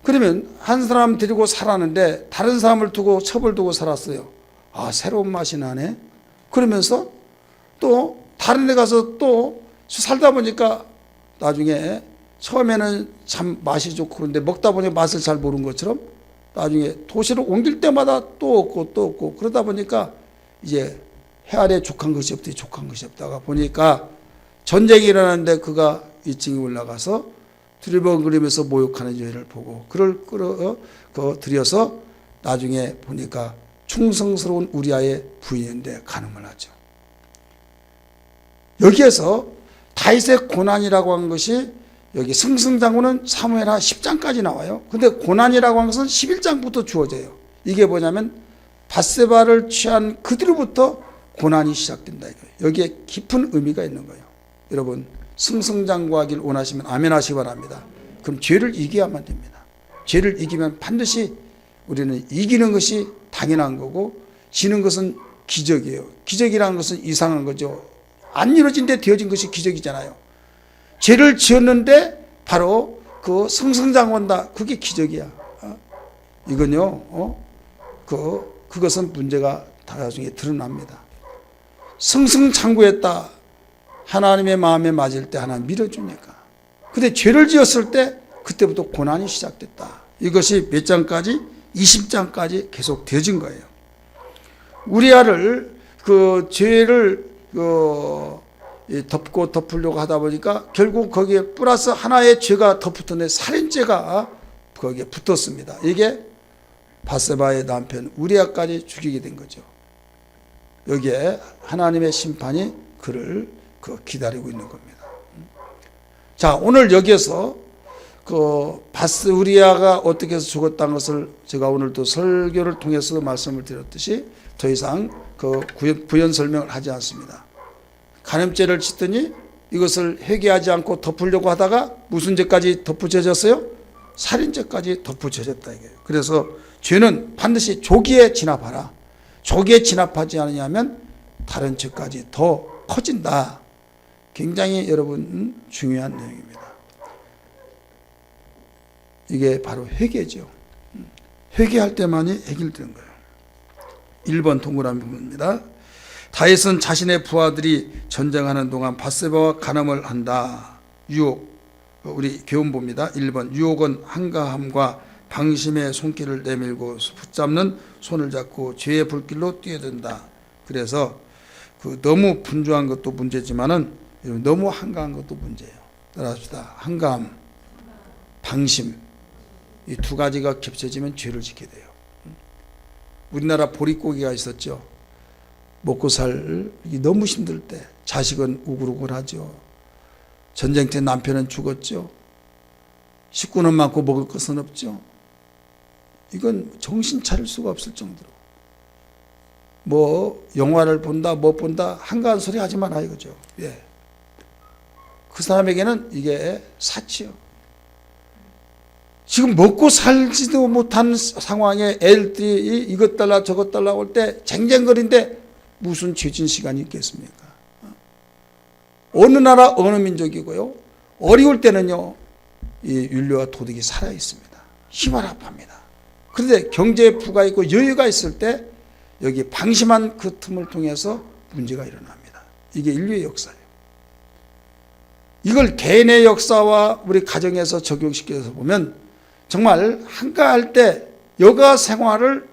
그러면 한 사람 데리고 살았는데 다른 사람을 두고 첩을 두고 살았어요. 아 새로운 맛이 나네. 그러면서 또 다른 데 가서 또 살다 보니까 나중에 처음에는 참 맛이 좋고 그런데 먹다 보니 맛을 잘 모르는 것처럼 나중에 도시를 옮길 때마다 또 없고 또 없고 그러다 보니까 이제 해 아래 족한 것이 없더니 족한 것이 없다가 보니까 전쟁이 일어났는데 그가 2층에 올라가서 두리번거리면서 모욕하는 여인을 보고 그를 들여서 나중에 보니까 충성스러운 우리아의 부인인데 간음을 하죠. 여기에서 다윗의 고난이라고 한 것이 여기 승승장구는 사무엘하 10장까지 나와요. 근데 고난이라고 한 것은 11장부터 주어져요. 이게 뭐냐면 밧세바를 취한 그 뒤로부터 고난이 시작된다 이거예요. 여기에 깊은 의미가 있는 거예요. 여러분 승승장구하길 원하시면 아멘 하시기 바랍니다. 그럼 죄를 이겨야만 됩니다. 죄를 이기면 반드시 우리는 이기는 것이 당연한 거고 지는 것은 기적이에요. 기적이라는 것은 이상한 거죠. 안 이루어진 데 되어진 것이 기적이잖아요. 죄를 지었는데 바로 그 승승장구한다. 그게 기적이야. 이건요. 그것은 문제가 나중에 드러납니다. 승승장구했다. 하나님의 마음에 맞을 때 하나님 밀어주니까. 근데 죄를 지었을 때 그때부터 고난이 시작됐다. 이것이 몇 장까지? 20장까지 계속 되어진 거예요. 우리아를 그 죄를 덮고 덮으려고 하다 보니까 결국 거기에 플러스 하나의 죄가 덧붙었는데 살인죄가 거기에 붙었습니다. 이게 밧세바의 남편 우리아까지 죽이게 된 거죠. 여기에 하나님의 심판이 그를 기다리고 있는 겁니다. 자, 오늘 여기에서 우리아가 어떻게 해서 죽었다는 것을 제가 오늘도 설교를 통해서 말씀을 드렸듯이 더 이상 부연 설명을 하지 않습니다. 간음죄를 짓더니 이것을 회개하지 않고 덮으려고 하다가 무슨 죄까지 덧붙여졌어요? 살인죄까지 덧붙여졌다 이거예요. 그래서 죄는 반드시 조기에 진압하라. 조기에 진압하지 않으면 다른 죄까지 더 커진다. 굉장히 여러분 중요한 내용입니다. 이게 바로 회개죠. 회개할 때만이 해결되는 거예요. 1번 동그라미 부분입니다. 다윗은 자신의 부하들이 전쟁하는 동안 밧세바와 간음을 한다. 유혹, 우리 교훈봅니다. 1번 유혹은 한가함과 방심의 손길을 내밀고 붙잡는 손을 잡고 죄의 불길로 뛰어든다. 그래서 너무 분주한 것도 문제지만은 너무 한가한 것도 문제예요. 따라합시다. 한가함, 방심, 이 두 가지가 겹쳐지면 죄를 짓게 돼요. 우리나라 보릿고기가 있었죠. 먹고 살기 너무 힘들 때 자식은 우글우글하죠. 전쟁 때 남편은 죽었죠. 식구는 많고 먹을 것은 없죠. 이건 정신 차릴 수가 없을 정도로 영화를 본다 뭐 본다 한가한 소리 하지 마라 이거죠. 예. 그 사람에게는 이게 사치요. 지금 먹고 살지도 못한 상황에 애들이 이것 달라 저것 달라 올 때 쟁쟁거리는데 무슨 죄진 시간이 있겠습니까? 어느 나라 어느 민족이고요. 어려울 때는요. 이 윤리와 도덕이 살아 있습니다. 희발합합니다. 그런데 경제에 부가 있고 여유가 있을 때 여기 방심한 그 틈을 통해서 문제가 일어납니다. 이게 인류의 역사예요. 이걸 개인의 역사와 우리 가정에서 적용시켜서 보면 정말 한가할 때 여가 생활을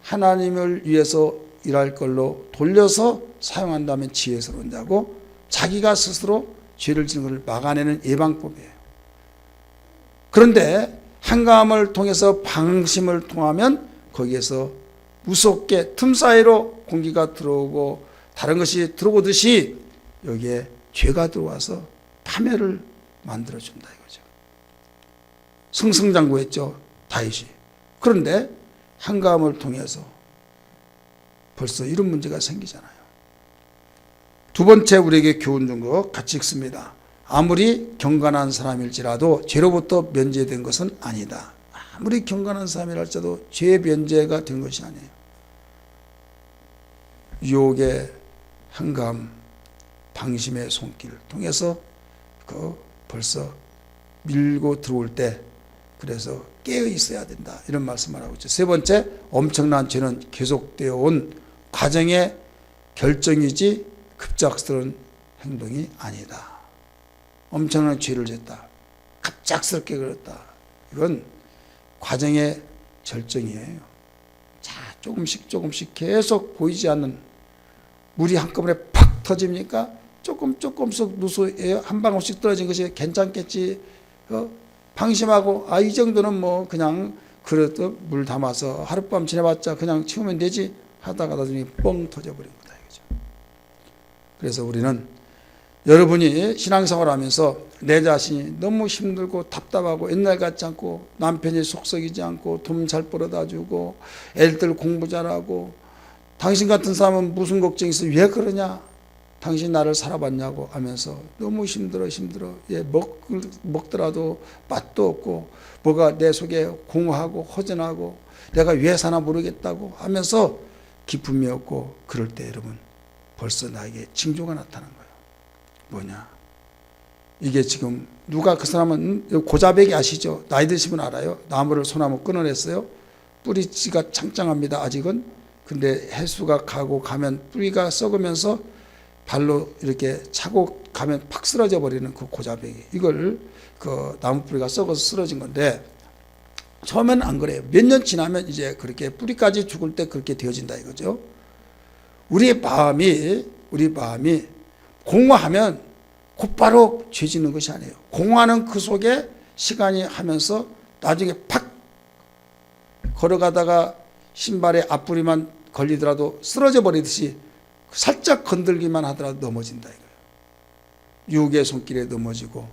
하나님을 위해서 일할 걸로 돌려서 사용한다면 지혜스러운 자고 자기가 스스로 죄를 지는 것을 막아내는 예방법이에요. 그런데 한가함을 통해서 방심을 통하면 거기에서 무섭게 틈 사이로 공기가 들어오고 다른 것이 들어오듯이 여기에 죄가 들어와서 파멸을 만들어준다 이거죠. 승승장구했죠 다윗이. 그런데 한가함을 통해서 벌써 이런 문제가 생기잖아요. 두 번째 우리에게 교훈 준 거 같이 읽습니다. 아무리 경건한 사람일지라도 죄로부터 면제된 것은 아니다. 아무리 경건한 사람이랄지라도 죄 면제가 된 것이 아니에요. 유혹의 한가함, 방심의 손길을 통해서 벌써 밀고 들어올 때 그래서 깨어 있어야 된다. 이런 말씀을 하고 있죠. 세 번째, 엄청난 죄는 계속되어 온 과정의 결정이지 급작스러운 행동이 아니다. 엄청난 죄를 졌다. 갑작스럽게 그랬다. 이건 과정의 절정이에요. 자, 조금씩 계속 보이지 않는 물이 한꺼번에 팍 터집니까? 조금씩 누수해요. 한 방울씩 떨어진 것이 괜찮겠지. 방심하고 이 정도는 그냥 그래도 물 담아서 하룻밤 지내봤자 그냥 치우면 되지 하다가 나중에 뻥 터져버린 거다 이거죠. 그래서 우리는 여러분이 신앙생활 하면서 내 자신이 너무 힘들고 답답하고 옛날 같지 않고 남편이 속썩이지 않고 돈 잘 벌어다 주고 애들 공부 잘하고 당신 같은 사람은 무슨 걱정이 있어? 왜 그러냐? 당신 나를 살아봤냐고 하면서 너무 힘들어. 예, 먹더라도 맛도 없고 뭐가 내 속에 공허하고 허전하고 내가 왜 사나 모르겠다고 하면서 기쁨이 없고 그럴 때 여러분 벌써 나에게 징조가 나타난 거예요. 뭐냐? 이게 지금 누가 그 사람은 고자배기 아시죠? 나이 드신 분 알아요? 나무를 소나무 끊어냈어요. 뿌리가 창창합니다. 아직은. 근데 해수가 가고 가면 뿌리가 썩으면서 발로 이렇게 차고 가면 팍 쓰러져 버리는 그 고자배기. 이걸 그 나무 뿌리가 썩어서 쓰러진 건데 처음에는 안 그래요. 몇 년 지나면 이제 그렇게 뿌리까지 죽을 때 그렇게 되어진다 이거죠. 우리 마음이 공허하면 곧바로 죄 짓는 것이 아니에요. 공허하는 그 속에 시간이 하면서 나중에 팍 걸어가다가 신발에 앞부리만 걸리더라도 쓰러져 버리듯이 살짝 건들기만 하더라도 넘어진다 이거예요. 유혹의 손길에 넘어지고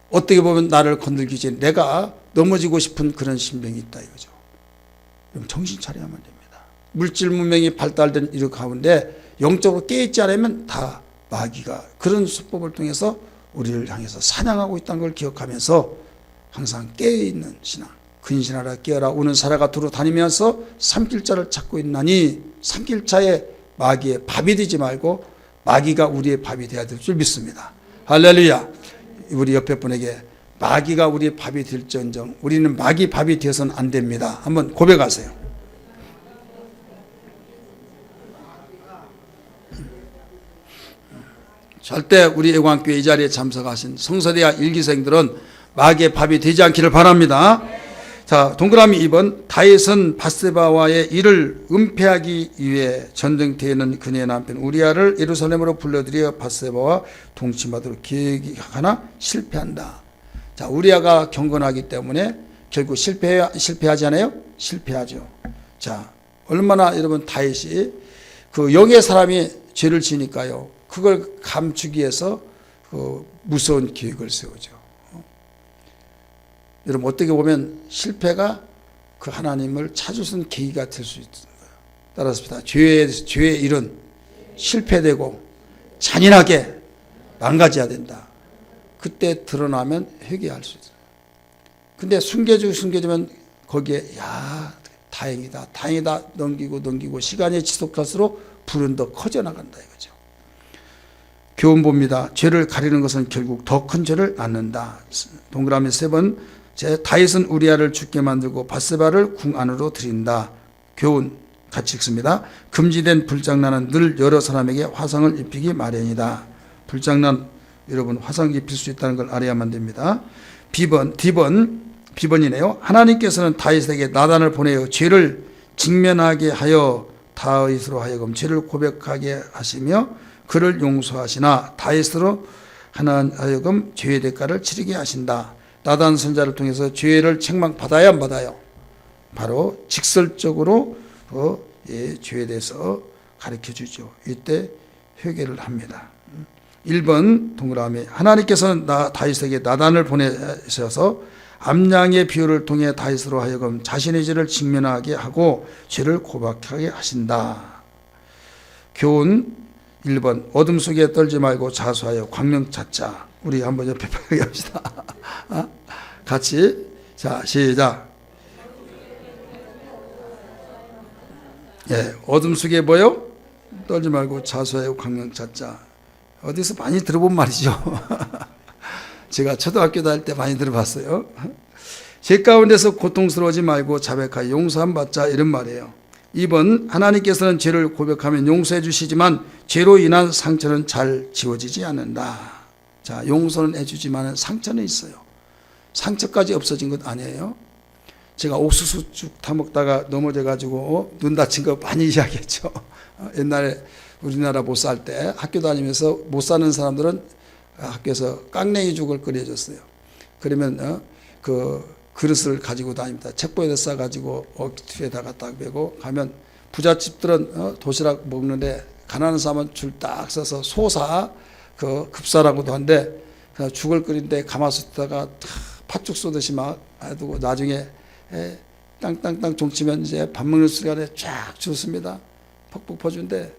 어떻게 보면 나를 건들기 전에 내가 넘어지고 싶은 그런 신병이 있다 이거죠. 그럼 정신 차려야만 됩니다. 물질 문명이 발달된 이 가운데 영적으로 깨있지 않으면 다 마귀가 그런 수법을 통해서 우리를 향해서 사냥하고 있다는 걸 기억하면서 항상 깨어있는 신앙, 근신하라 깨어라 오는 사라가 두루 다니면서 삼킬자를 찾고 있나니 삼킬자에 마귀의 밥이 되지 말고 마귀가 우리의 밥이 되어야 될 줄 믿습니다. 할렐루야. 우리 옆에 분에게 마귀가 우리의 밥이 될지언정 우리는 마귀 밥이 되어서는 안 됩니다. 한번 고백하세요. 절대 우리 애광교회 이 자리에 참석하신 성서대학 일기생들은 마귀의 밥이 되지 않기를 바랍니다. 자, 동그라미 2번. 다윗은 밧세바와의 일을 은폐하기 위해 전쟁터에 있는 그녀의 남편 우리아를 예루살렘으로 불러들여 밧세바와 동침하도록 계획하나 실패한다. 자, 우리아가 경건하기 때문에 결국 실패하지 않아요? 실패하죠. 자, 얼마나 여러분 다윗이 그 영의 사람이 죄를 지니까요. 그걸 감추기 위해서 그 무서운 계획을 세우죠. 여러분 어떻게 보면 실패가 그 하나님을 찾으신 계기가 될 수 있는 거예요. 따라서 죄의 일은 실패되고 잔인하게 망가져야 된다. 그때 드러나면 회개할 수 있어요. 근데 숨겨주면 거기에 다행이다 넘기고 시간이 지속할수록 불은 더 커져나간다 이거죠. 교훈 봅니다. 죄를 가리는 것은 결국 더 큰 죄를 낳는다. 동그라미 3번. 다윗은 우리아를 죽게 만들고 밧세바를 궁 안으로 들인다. 교훈 같이 읽습니다. 금지된 불장난은 늘 여러 사람에게 화상을 입히기 마련이다. 불장난 여러분 화상 입힐 수 있다는 걸 알아야만 됩니다. D번이네요. 하나님께서는 다윗에게 나단을 보내어 죄를 직면하게 하여 다윗으로 하여금 죄를 고백하게 하시며 그를 용서하시나 다윗으로 하여금 죄의 대가를 치르게 하신다. 나단 선자를 통해서 죄를 책망받아야 안 받아요? 바로 직설적으로 죄에 대해서 가르쳐 주죠. 이때 회개를 합니다. 1번 동그라미. 하나님께서는 다윗에게 나단을 보내셔서 암양의 비유를 통해 다윗으로 하여금 자신의 죄를 직면하게 하고 죄를 고백하게 하신다. 교훈 1번. 어둠 속에 떨지 말고 자수하여 광명 찾자. 우리 한번 옆에 합시다. 같이. 자, 시작. 예, 어둠 속에 뭐요? 떨지 말고 자수하여 광명 찾자. 어디서 많이 들어본 말이죠. 제가 초등학교 다닐 때 많이 들어봤어요. 죄 가운데서 고통스러워하지 말고 자백하여 용서함 받자 이런 말이에요. 2번. 하나님께서는 죄를 고백하면 용서해 주시지만 죄로 인한 상처는 잘 지워지지 않는다. 자, 용서는 해주지만 상처는 있어요. 상처까지 없어진 것 아니에요. 제가 옥수수 쭉 타먹다가 넘어져가지고 눈 다친 거 많이 이야기했죠. 옛날에 우리나라 못 살 때 학교 다니면서 못 사는 사람들은 학교에서 깡냉이 죽을 끓여줬어요. 그러면 그 그릇을 가지고 다닙니다. 책보에다 싸가지고 뒤에다가 딱 메고 가면 부잣집들은 도시락 먹는데 가난한 사람은 줄 딱 서서 소사 그 급사라고도 한데 죽을 끓인데 가마솥에다가 팥죽 쏘듯이 막 해두고 나중에 땅땅땅 종치면 이제 밥 먹는 시간에 쫙 주습니다. 퍽퍽 퍼준데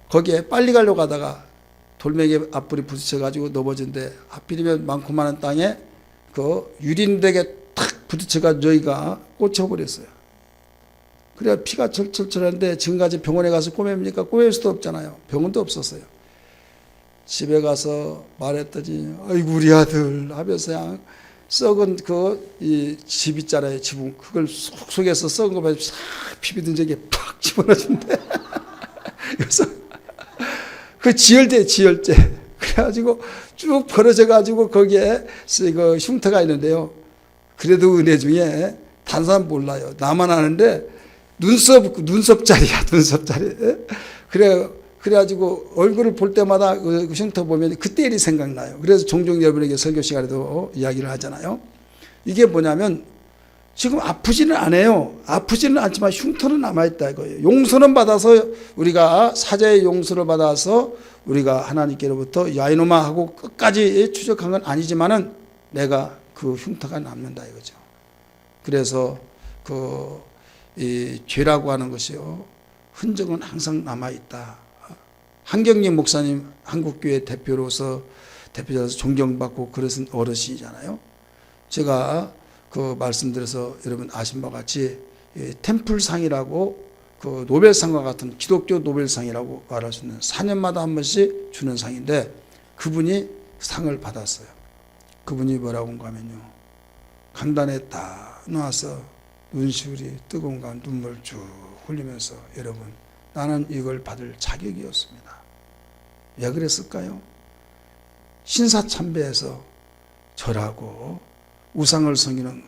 거기에 빨리 가려고 하다가 돌멩이 앞불이 부딪혀가지고 넘어진데 하필이면 많고 많은 땅에 그 유린덱에 탁 부딪혀가 저희가 꽂혀버렸어요. 그래야 피가 철철철한데 지금까지 병원에 가서 꼬맵니까? 꼬맬 수도 없잖아요. 병원도 없었어요. 집에 가서 말했더니 아이고 우리 아들 하면서 그냥 썩은 이 집 있잖아요. 지붕 그걸 속에서 썩은 거 봐서 싹 피비든 적에 팍 집어넣어준대. 그래서 그 지혈제 그래가지고 쭉 벌어져가지고 거기에 그 흉터가 있는데요. 그래도 은혜 중에 다른 사람 몰라요. 나만 아는데 눈썹자리야. 그래가지고 얼굴을 볼 때마다 그 흉터 보면 그때 일이 생각나요. 그래서 종종 여러분에게 설교 시간에도 이야기를 하잖아요. 이게 뭐냐면 지금 아프지는 않아요. 아프지는 않지만 흉터는 남아있다 이거예요. 용서는 받아서 우리가 사자의 용서를 받아서 우리가 하나님께로부터 야이노마 하고 끝까지 추적한 건 아니지만은 내가 그 흉터가 남는다 이거죠. 그래서 이 죄라고 하는 것이요. 흔적은 항상 남아있다. 한경림 목사님 한국교회 대표자로서 존경받고 그러신 어르신이잖아요. 제가 그 말씀드려서 여러분 아신 바와 같이 템플상이라고 그 노벨상과 같은 기독교 노벨상이라고 말할 수 있는 4년마다 한 번씩 주는 상인데 그분이 상을 받았어요. 그분이 뭐라고 하면요. 강단에 딱 나와서 눈시울이 뜨거운 가 눈물 쭉 흘리면서 여러분 나는 이걸 받을 자격이 없습니다. 왜 그랬을까요? 신사참배에서 절하고 우상을 섬기는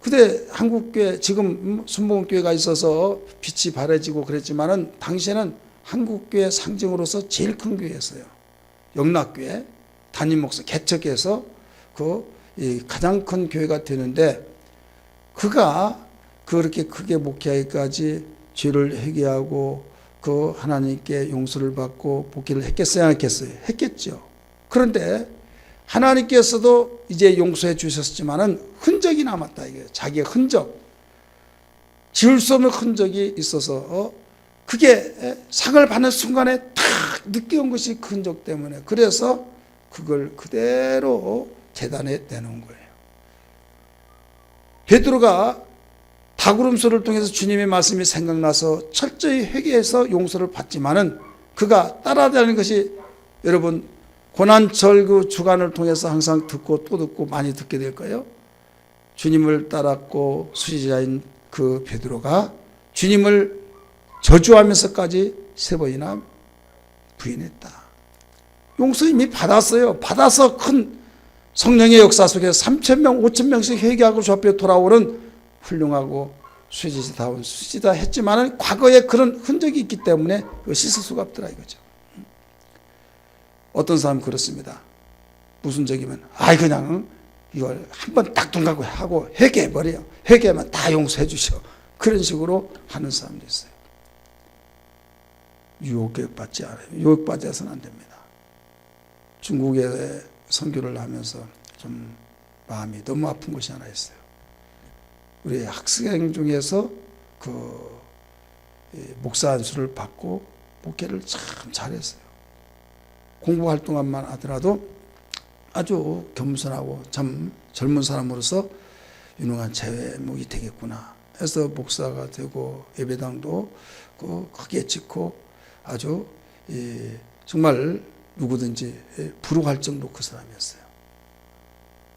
그때 한국교회 지금 순복음교회가 있어서 빛이 바래지고 그랬지만은 당시에는 한국교회 상징으로서 제일 큰 교회였어요. 영락교회 담임 목사 개척해서 가장 큰 교회가 되는데 그가 그렇게 크게 목회하기까지 죄를 회개하고 그 하나님께 용서를 받고 복귀를 했겠어요? 안 했겠어요? 했겠죠. 그런데 하나님께서도 이제 용서해 주셨지만은 흔적이 남았다 이거예요. 자기의 흔적. 지울 수 없는 흔적이 있어서 그게 상을 받는 순간에 탁 느껴온 것이 그 흔적 때문에 그래서 그걸 그대로 재단에 내놓은 거예요. 베드로가 닭울음소를 통해서 주님의 말씀이 생각나서 철저히 회개해서 용서를 받지만은 그가 따라다니는 것이 여러분 고난절 그 주간을 통해서 항상 듣고 또 듣고 많이 듣게 될 거예요. 주님을 따랐고 수지자인 그 베드로가 주님을 저주하면서까지 3번이나 부인했다. 용서 이미 받았어요. 받아서 큰 성령의 역사 속에 3,000명, 5,000명씩 회개하고 주 앞에 돌아오는 훌륭하고 수지다운 수지다 했지만은 과거에 그런 흔적이 있기 때문에 씻을 수가 없더라 이거죠. 어떤 사람은 그렇습니다. 무슨 적이면 그냥 이걸 한번 딱 눈 감고 하고 회개해버려요. 회개하면 다 용서해 주셔. 그런 식으로 하는 사람도 있어요. 유혹받지 않아요. 유혹받아서는 안 됩니다. 중국에 선교를 하면서 좀 마음이 너무 아픈 것이 하나 있어요. 우리 학생 중에서 목사 안수를 받고 목회를 참 잘했어요. 공부 활동만 하더라도 아주 겸손하고 참 젊은 사람으로서 유능한 제목이 되겠구나 해서 목사가 되고 예배당도 크게 짓고 아주 정말 누구든지 부러워할 정도 그 사람이었어요.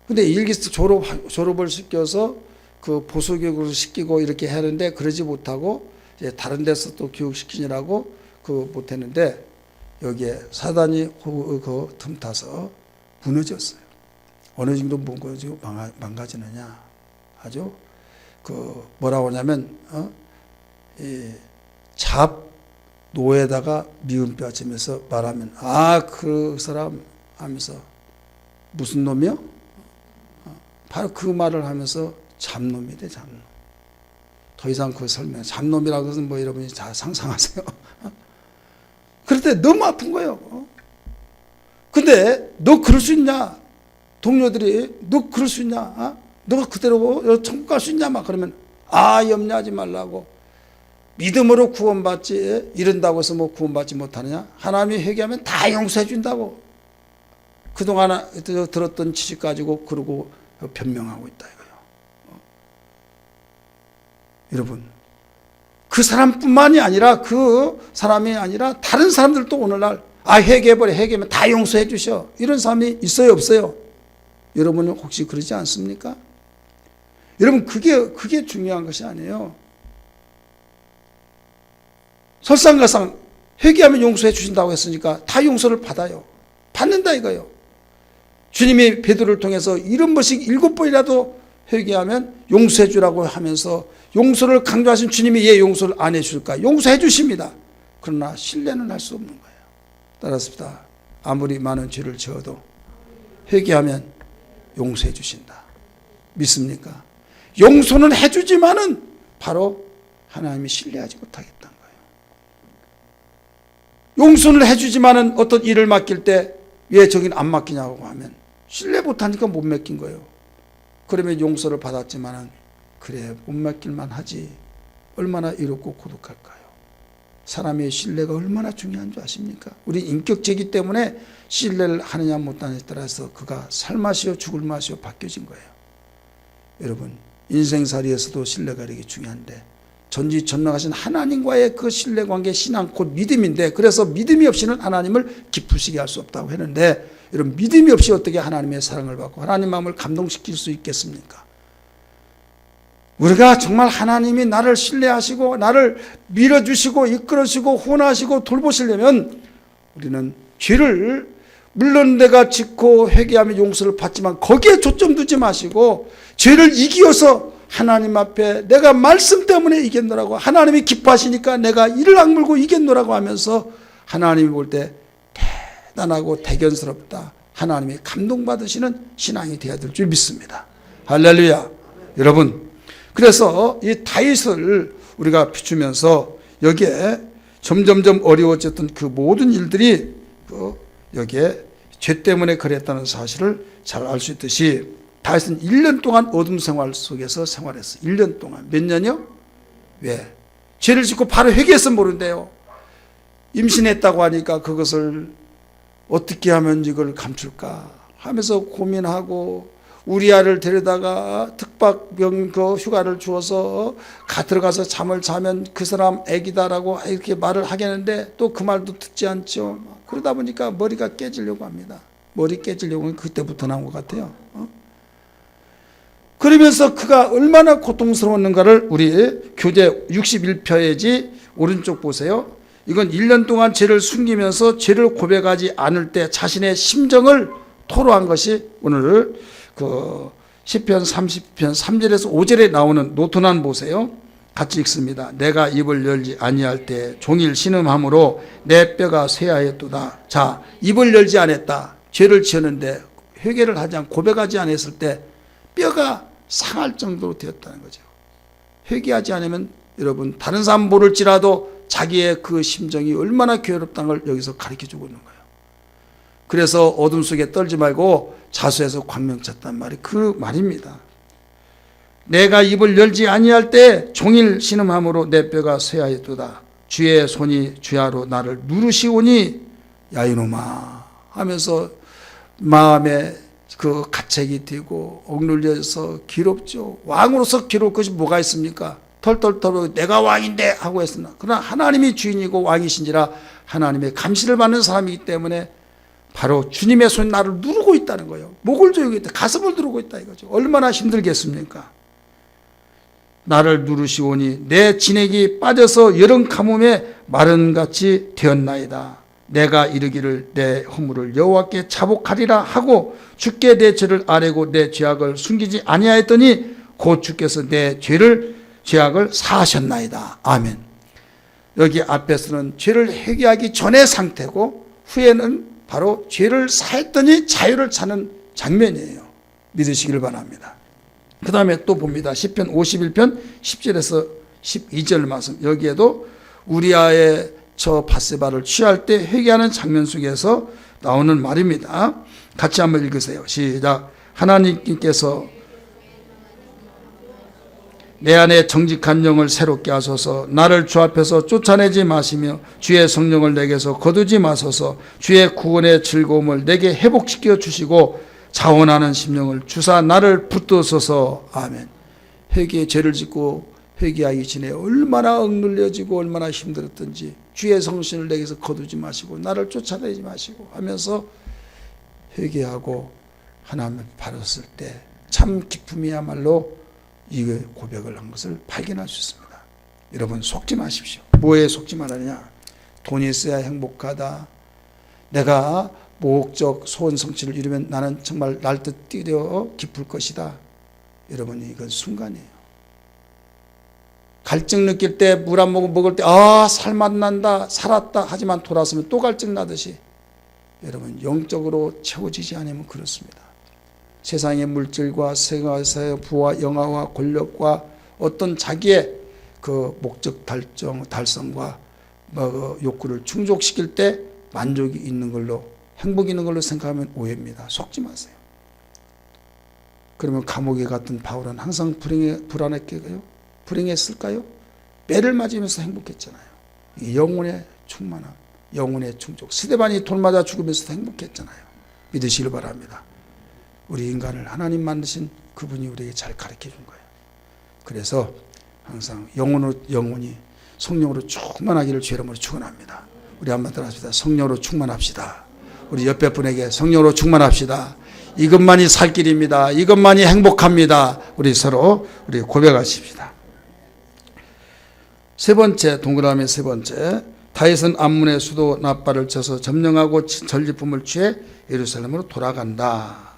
근데 일기스 졸업을 시켜서 그 보수교육을 시키고 이렇게 하는데 그러지 못하고 이제 다른 데서 또 교육시키느라고 못했는데 여기에 사단이 그 틈타서 무너졌어요. 어느 정도 무너지고 망가지느냐. 아주 뭐라고 하냐면 잡노에다가 미음뼈 치면서 말하면 그 사람 하면서 무슨 놈이요? 바로 그 말을 하면서 잡놈이래 잡놈. 더 이상 그 설명 잡놈이라고 해서 뭐 여러분이 다 상상하세요. 그럴 때 너무 아픈 거예요. 근데 너 그럴 수 있냐? 동료들이 너 그럴 수 있냐? 너가 그대로 천국 갈 수 있냐? 막 그러면 염려하지 말라고. 믿음으로 구원받지 이른다고 해서 뭐 구원받지 못하느냐? 하나님이 회개하면 다 용서해 준다고. 그동안 들었던 지식 가지고 그러고 변명하고 있다 이거예요. 여러분, 그 사람뿐만이 아니라 그 사람이 아니라 다른 사람들도 오늘날 회개해버려. 회개하면 다 용서해 주셔. 이런 사람이 있어요 없어요? 여러분은 혹시 그러지 않습니까? 여러분, 그게 중요한 것이 아니에요. 설상가상 회개하면 용서해 주신다고 했으니까 다 용서를 받아요. 받는다 이거예요. 주님이 베드로를 통해서 7번씩 7번이라도 회개하면 용서해 주라고 하면서 용서를 강조하신 주님이 왜 용서를 안 해줄까? 용서해 주십니다. 그러나 신뢰는 할 수 없는 거예요. 따라서 아무리 많은 죄를 지어도 회개하면 용서해 주신다. 믿습니까? 용서는 해주지만은 바로 하나님이 신뢰하지 못하겠다는 거예요. 용서를 해주지만은 어떤 일을 맡길 때 왜 저긴 안 맡기냐고 하면 신뢰 못하니까 못 맡긴 거예요. 그러면 용서를 받았지만은 그래 못 맡길만 하지. 얼마나 이롭고 고독할까요? 사람의 신뢰가 얼마나 중요한 줄 아십니까? 우리 인격체이기 때문에 신뢰를 하느냐 못하느냐에 따라서 그가 살 맛이요 죽을 맛이요 바뀌어진 거예요. 여러분, 인생살이에서도 신뢰가 이렇게 중요한데 전지전능하신 하나님과의 그 신뢰관계, 신앙 곧 믿음인데, 그래서 믿음이 없이는 하나님을 기쁘시게 할 수 없다고 했는데, 여러분, 믿음이 없이 어떻게 하나님의 사랑을 받고 하나님 마음을 감동시킬 수 있겠습니까? 우리가 정말 하나님이 나를 신뢰하시고 나를 밀어주시고 이끌어주시고 후원하시고 돌보시려면 우리는 죄를, 물론 내가 짓고 회개하며 용서를 받지만 거기에 초점 두지 마시고 죄를 이기어서 하나님 앞에 내가 말씀 때문에 이겼노라고, 하나님이 기뻐하시니까 내가 이를 악물고 이겼노라고 하면서 하나님이 볼 때 대단하고 대견스럽다, 하나님이 감동받으시는 신앙이 되어야 될 줄 믿습니다. 할렐루야. 여러분, 그래서 이 다윗을 우리가 비추면서 여기에 점점점 어려워졌던 그 모든 일들이 여기에 죄 때문에 그랬다는 사실을 잘 알 수 있듯이, 다윗은 1년 동안 어둠 생활 속에서 생활했어요. 1년 동안. 몇 년이요? 왜? 죄를 짓고 바로 회개했으면 모른대요. 임신했다고 하니까 그것을 어떻게 하면 이걸 감출까 하면서 고민하고, 우리아를 데려다가 특박병 휴가를 주어서 들어가서 잠을 자면 그 사람 애기다라고 이렇게 말을 하겠는데 또 그 말도 듣지 않죠. 그러다 보니까 머리가 깨지려고 합니다. 머리 깨지려고 하면 그때부터 나온 것 같아요. 그러면서 그가 얼마나 고통스러웠는가를 우리 교재 61페이지 오른쪽 보세요. 이건 1년 동안 죄를 숨기면서 죄를 고백하지 않을 때 자신의 심정을 토로한 것이 오늘 그 시편 30편 3절에서 5절에 나오는 노트난 보세요. 같이 읽습니다. 내가 입을 열지 아니할 때 종일 신음함으로 내 뼈가 쇠하였도다. 자, 입을 열지 않았다. 죄를 지었는데 회개를 하지 않고 고백하지 않았을 때 뼈가 상할 정도로 되었다는 거죠. 회개하지 않으면 여러분, 다른 사람 모를지라도 자기의 그 심정이 얼마나 괴롭다는 걸 여기서 가르쳐주고 있는 거예요. 그래서 어둠 속에 떨지 말고 자수해서 광명 찾단 말이 그 말입니다. 내가 입을 열지 아니할 때 종일 신음함으로 내 뼈가 쇠하였도다. 주의 손이 주야로 나를 누르시오니 야 이놈아 하면서 마음에 그 가책이 되고 억눌려서 괴롭죠. 왕으로서 괴로울 것이 뭐가 있습니까? 털털털 내가 왕인데 하고 했으나, 그러나 하나님이 주인이고 왕이신지라 하나님의 감시를 받는 사람이기 때문에 바로 주님의 손이 나를 누르고 있다는 거예요. 목을 조이고 있다, 가슴을 누르고 있다 이거죠. 얼마나 힘들겠습니까? 나를 누르시오니 내 진액이 빠져서 여름 가뭄에 마른같이 되었나이다. 내가 이르기를 내 허물을 여호와께 자복하리라 하고 주께 내 죄를 아뢰고 내 죄악을 숨기지 아니하였더니 곧 주께서 내 죄악을 사하셨나이다. 아멘. 여기 앞에서는 죄를 회개하기 전의 상태고 후에는 바로 죄를 사했더니 자유를 찾는 장면이에요. 믿으시길 바랍니다. 그 다음에 또 봅니다. 시편 51편 10절에서 12절 말씀. 여기에도 우리아의 저 밧세바를 취할 때 회개하는 장면 속에서 나오는 말입니다. 같이 한번 읽으세요. 시작. 하나님께서 내 안에 정직한 영을 새롭게 하소서. 나를 주 앞에서 쫓아내지 마시며 주의 성령을 내게서 거두지 마소서. 주의 구원의 즐거움을 내게 회복시켜 주시고 자원하는 심령을 주사 나를 붙드소서. 아멘. 회개의 죄를 짓고 회개하기 전에 얼마나 억눌려지고 얼마나 힘들었던지 주의 성신을 내게서 거두지 마시고 나를 쫓아내지 마시고 하면서 회개하고 하나님을 바랐을 때 참 기쁨이야말로 이 고백을 한 것을 발견할 수 있습니다. 여러분 속지 마십시오. 뭐에 속지 말하냐? 돈이 있어야 행복하다. 내가 목적 소원 성취를 이루면 나는 정말 날듯 뛰려 기쁠 것이다. 여러분 이건 순간이에요. 갈증 느낄 때 물 한 모금 먹을 때 살맛 난다 살았다 하지만 돌아서면 또 갈증 나듯이 여러분 영적으로 채워지지 않으면 그렇습니다. 세상의 물질과 세상의 부와 영화와 권력과 어떤 자기의 그 목적 달성과 욕구를 충족시킬 때 만족이 있는 걸로 행복이 있는 걸로 생각하면 오해입니다. 속지 마세요. 그러면 감옥에 갔던 바울은 항상 불행했을까요? 매를 맞으면서 행복했잖아요. 영혼의 충만함, 영혼의 충족. 스데반이 돌 맞아 죽으면서도 행복했잖아요. 믿으시길 바랍니다. 우리 인간을 하나님 만드신 그분이 우리에게 잘 가르쳐 준 거예요. 그래서 항상 영혼이 성령으로 충만하기를 주 이름으로 축원합니다. 우리 한번 따라합시다. 성령으로 충만합시다. 우리 옆에 분에게 성령으로 충만합시다. 이것만이 살 길입니다. 이것만이 행복합니다. 우리 서로 고백하십시다. 세 번째, 동그라미 세 번째. 다윗은 암몬의 수도 나빠를 쳐서 점령하고 전리품을 취해 예루살렘으로 돌아간다.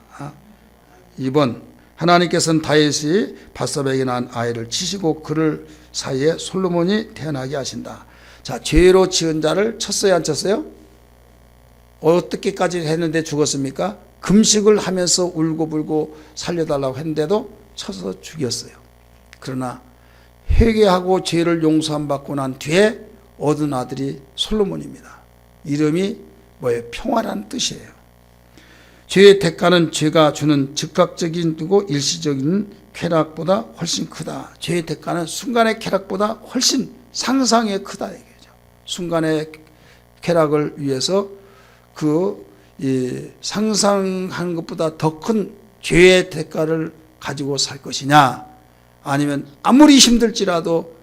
2번, 하나님께서는 다윗이 밧세바에게 낳은 아이를 치시고 그를 사이에 솔로몬이 태어나게 하신다. 자, 죄로 지은 자를 쳤어요, 안 쳤어요? 어떻게까지 했는데 죽었습니까? 금식을 하면서 울고불고 살려달라고 했는데도 쳐서 죽였어요. 그러나 회개하고 죄를 용서함 받고 난 뒤에 얻은 아들이 솔로몬입니다. 이름이 뭐예요? 평화라는 뜻이에요. 죄의 대가는 죄가 주는 즉각적인 그리고 일시적인 쾌락보다 훨씬 크다. 죄의 대가는 순간의 쾌락보다 훨씬 상상에 크다 얘기죠. 순간의 쾌락을 위해서 상상하는 것보다 더 큰 죄의 대가를 가지고 살 것이냐, 아니면 아무리 힘들지라도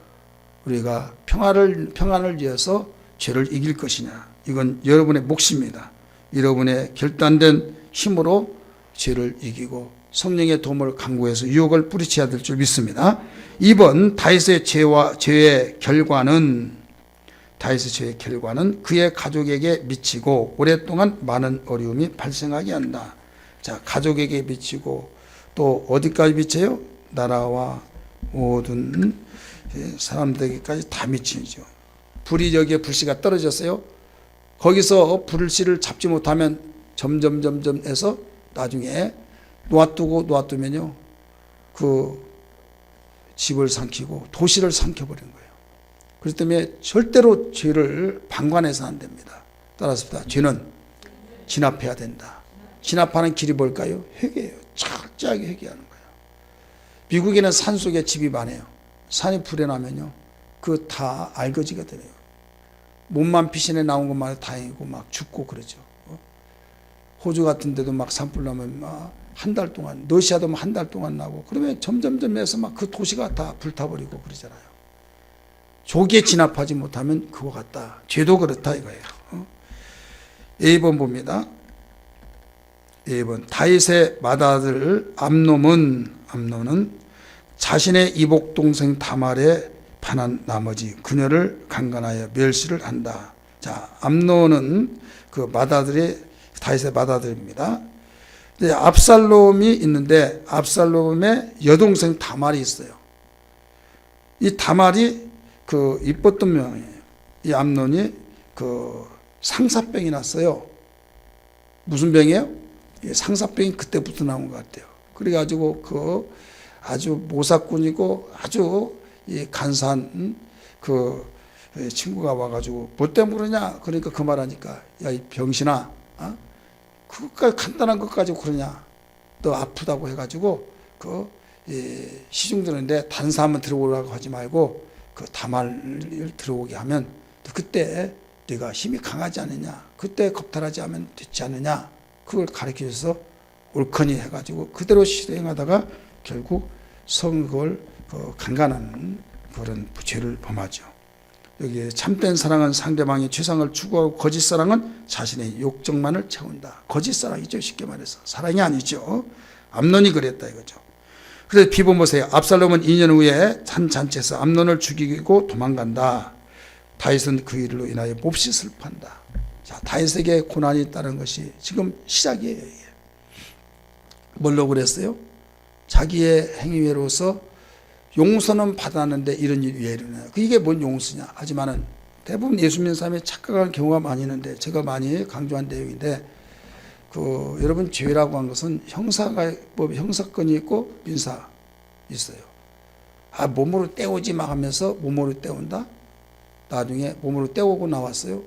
우리가 평안을 위해서 죄를 이길 것이냐. 이건 여러분의 몫입니다. 여러분의 결단된 힘으로 죄를 이기고 성령의 도움을 간구해서 유혹을 뿌리쳐야 될 줄 믿습니다. 2번, 다윗의 죄의 결과는 그의 가족에게 미치고 오랫동안 많은 어려움이 발생하게 한다. 자, 가족에게 미치고 또 어디까지 미쳐요? 나라와 모든 사람들에게까지 다 미치죠. 불이 여기에 불씨가 떨어졌어요. 거기서 불씨를 잡지 못하면 점점 해서 나중에 놓아두면요, 그 집을 삼키고 도시를 삼켜버린 거예요. 그렇기 때문에 절대로 죄를 방관해서 안 됩니다. 따라서 죄는 진압해야 된다. 진압하는 길이 뭘까요? 회개예요. 철저하게 회개하는 거예요. 미국에는 산속에 집이 많아요. 산이 불에 나면요, 그 다 알거지가 되네요. 몸만 피신해 나온 것만 다행이고 막 죽고 그러죠. 호주 같은 데도 막 산불 나면 막 한 달 동안, 러시아도 한 달 동안 나고, 그러면 점점 해서 막 그 도시가 다 불타버리고 그러잖아요. 조기에 진압하지 못하면 그거 같다. 죄도 그렇다 이거예요. A번 봅니다. A번, 다윗의 맏아들 암논은 자신의 이복 동생 다말에 반한 나머지 그녀를 강간하여 멸시를 한다. 자, 암논은 다윗의 맏아들입니다. 근데 압살롬이 있는데 압살롬의 여동생 다말이 있어요. 이 다말이 이뻤던 모양이에요. 이 암논이 상사병이 났어요. 무슨 병이에요? 상사병이 그때부터 나온 것 같아요. 그래가지고 아주 모사꾼이고 아주 간사한 친구가 와가지고 뭐 때문에 그러냐? 그러니까 그 말하니까, 야, 이 병신아, 그것까지 간단한 것 가지고 그러냐. 너 아프다고 해가지고 시중 드는데 다른 사람은 들어오라고 하지 말고 그 다말을 들어오게 하면 그때 네가 힘이 강하지 않느냐. 그때 겁탈하지 않으면 되지 않느냐. 그걸 가르쳐줘서 옳거니 해가지고 그대로 실행하다가 결국 성을 강간하는 그런 죄를 범하죠. 여기 참된 사랑은 상대방의 죄상을 추구하고 거짓 사랑은 자신의 욕정만을 채운다. 거짓 사랑이죠. 쉽게 말해서. 사랑이 아니죠. 암논이 그랬다 이거죠. 그래서 비본 보세요. 압살롬은 2년 후에 한 잔치에서 암논을 죽이고 도망간다. 다윗은 그 일로 인하여 몹시 슬퍼한다. 자, 다윗에게 고난이 있다는 것이 지금 시작이에요. 이게. 뭘로 그랬어요? 자기의 행위로서 용서는 받았는데 이런 일이 왜 일어나요? 이게 뭔 용서냐? 하지만은 대부분 예수 믿는 사람이 착각하는 경우가 많이 있는데 제가 많이 강조한 내용인데 여러분 죄라고 한 것은 형사건이 있고 민사 있어요. 몸으로 때우지 마 하면서 몸으로 때운다? 나중에 몸으로 때우고 나왔어요.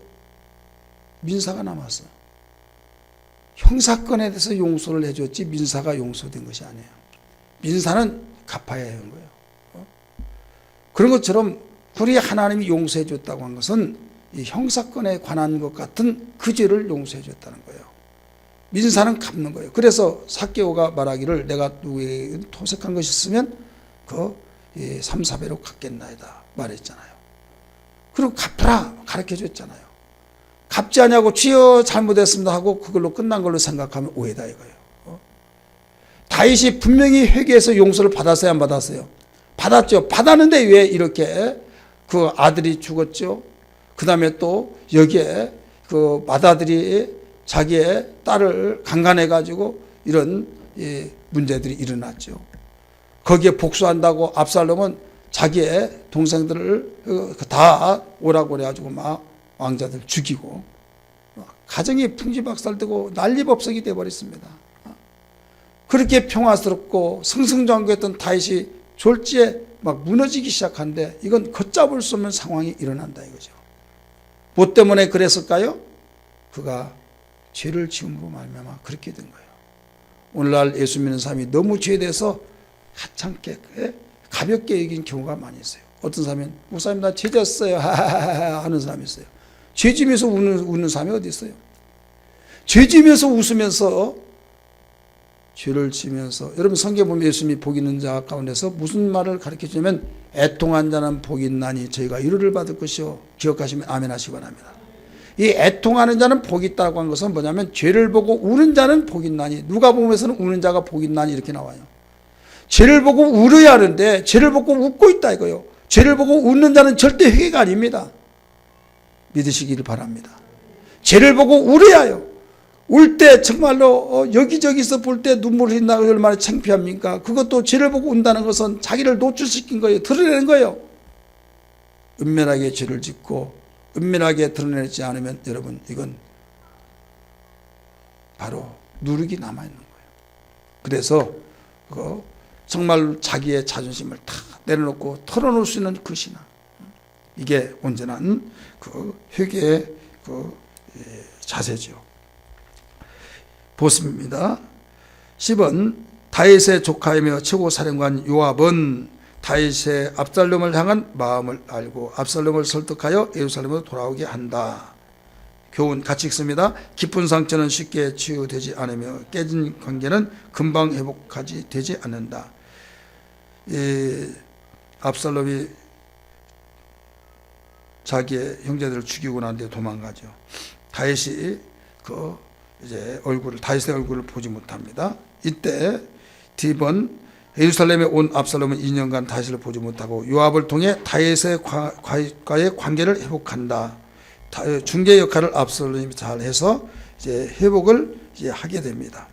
민사가 남았어요. 형사건에 대해서 용서를 해줬지 민사가 용서된 것이 아니에요. 민사는 갚아야 하는 거예요. 그런 것처럼 우리 하나님이 용서해 줬다고 한 것은 이 형사건에 관한 것 같은 그 죄를 용서해 줬다는 거예요. 민사는 갚는 거예요. 그래서 삭개오가 말하기를 내가 누구에게 토색한 것이 있으면 3, 4배로 갚겠나이다 말했잖아요. 그리고 갚으라 가르쳐 줬잖아요. 갚지 않냐고 주여 잘못했습니다 하고 그걸로 끝난 걸로 생각하면 오해다 이거예요. 다윗이 분명히 회개해서 용서를 받았어요, 안 받았어요? 받았죠. 받았는데 왜 이렇게 그 아들이 죽었죠? 그 다음에 또 여기에 그 맏아들이 자기의 딸을 강간해가지고 이런 문제들이 일어났죠. 거기에 복수한다고 압살롬은 자기의 동생들을 다 오라고 그래가지고 막 왕자들 죽이고 가정이 풍지박살되고 난리법석이 되어버렸습니다. 그렇게 평화스럽고 승승장구했던 다윗이 졸지에 막 무너지기 시작하는데 이건 걷잡을 수 없는 상황이 일어난다 이거죠. 뭐 때문에 그랬을까요? 그가 죄를 지음으로 말미암아 그렇게 된 거예요. 오늘날 예수 믿는 사람이 너무 죄에 대해서 하찮게 가볍게 여긴 경우가 많이 있어요. 어떤 사람은 목사님 나 죄 졌어요 하는 사람이 있어요. 죄 지면서 웃는 사람이 어디 있어요? 죄 지면서 웃으면서 죄를 지면서 여러분 성경 보면 예수님이 복 있는 자 가운데서 무슨 말을 가르쳐 주냐면 애통한 자는 복이 있나니 저희가 위로를 받을 것이요 기억하시면 아멘 하시기 바랍니다. 이 애통하는 자는 복이 있다고 한 것은 뭐냐면 죄를 보고 우는 자는 복이 있나니 누가복음에서는 우는 자가 복이 있나니 이렇게 나와요. 죄를 보고 울어야 하는데 죄를 보고 웃고 있다 이거요. 죄를 보고 웃는 자는 절대 회개가 아닙니다. 믿으시기를 바랍니다. 죄를 보고 울어야 해요. 울 때 정말로 여기저기서 볼 때 눈물이 흘린다고 얼마나 창피합니까? 그것도 죄를 보고 운다는 것은 자기를 노출시킨 거예요. 드러내는 거예요. 은밀하게 죄를 짓고 은밀하게 드러내지 않으면 여러분 이건 바로 누룩이 남아있는 거예요. 그래서 정말 자기의 자존심을 다 내려놓고 털어놓을 수 있는 그 신앙, 이게 온전한 회개의 자세죠. 보습니다. 10번 다윗의 조카이며 최고 사령관 요압은 다윗의 압살롬을 향한 마음을 알고 압살롬을 설득하여 예루살렘으로 돌아오게 한다. 교훈 같이 읽습니다. 깊은 상처는 쉽게 치유되지 않으며 깨진 관계는 금방 회복하지 되지 않는다. 압살롬이 자기의 형제들을 죽이고 난 뒤에 도망가죠. 다윗이 이제 다윗의 얼굴을 보지 못합니다. 이때 디본 예루살렘에 온 압살롬은 2년간 다윗을 보지 못하고 요압을 통해 다윗과의 관계를 회복한다. 중개 역할을 압살롬이 잘 해서 이제 회복을 이제 하게 됩니다.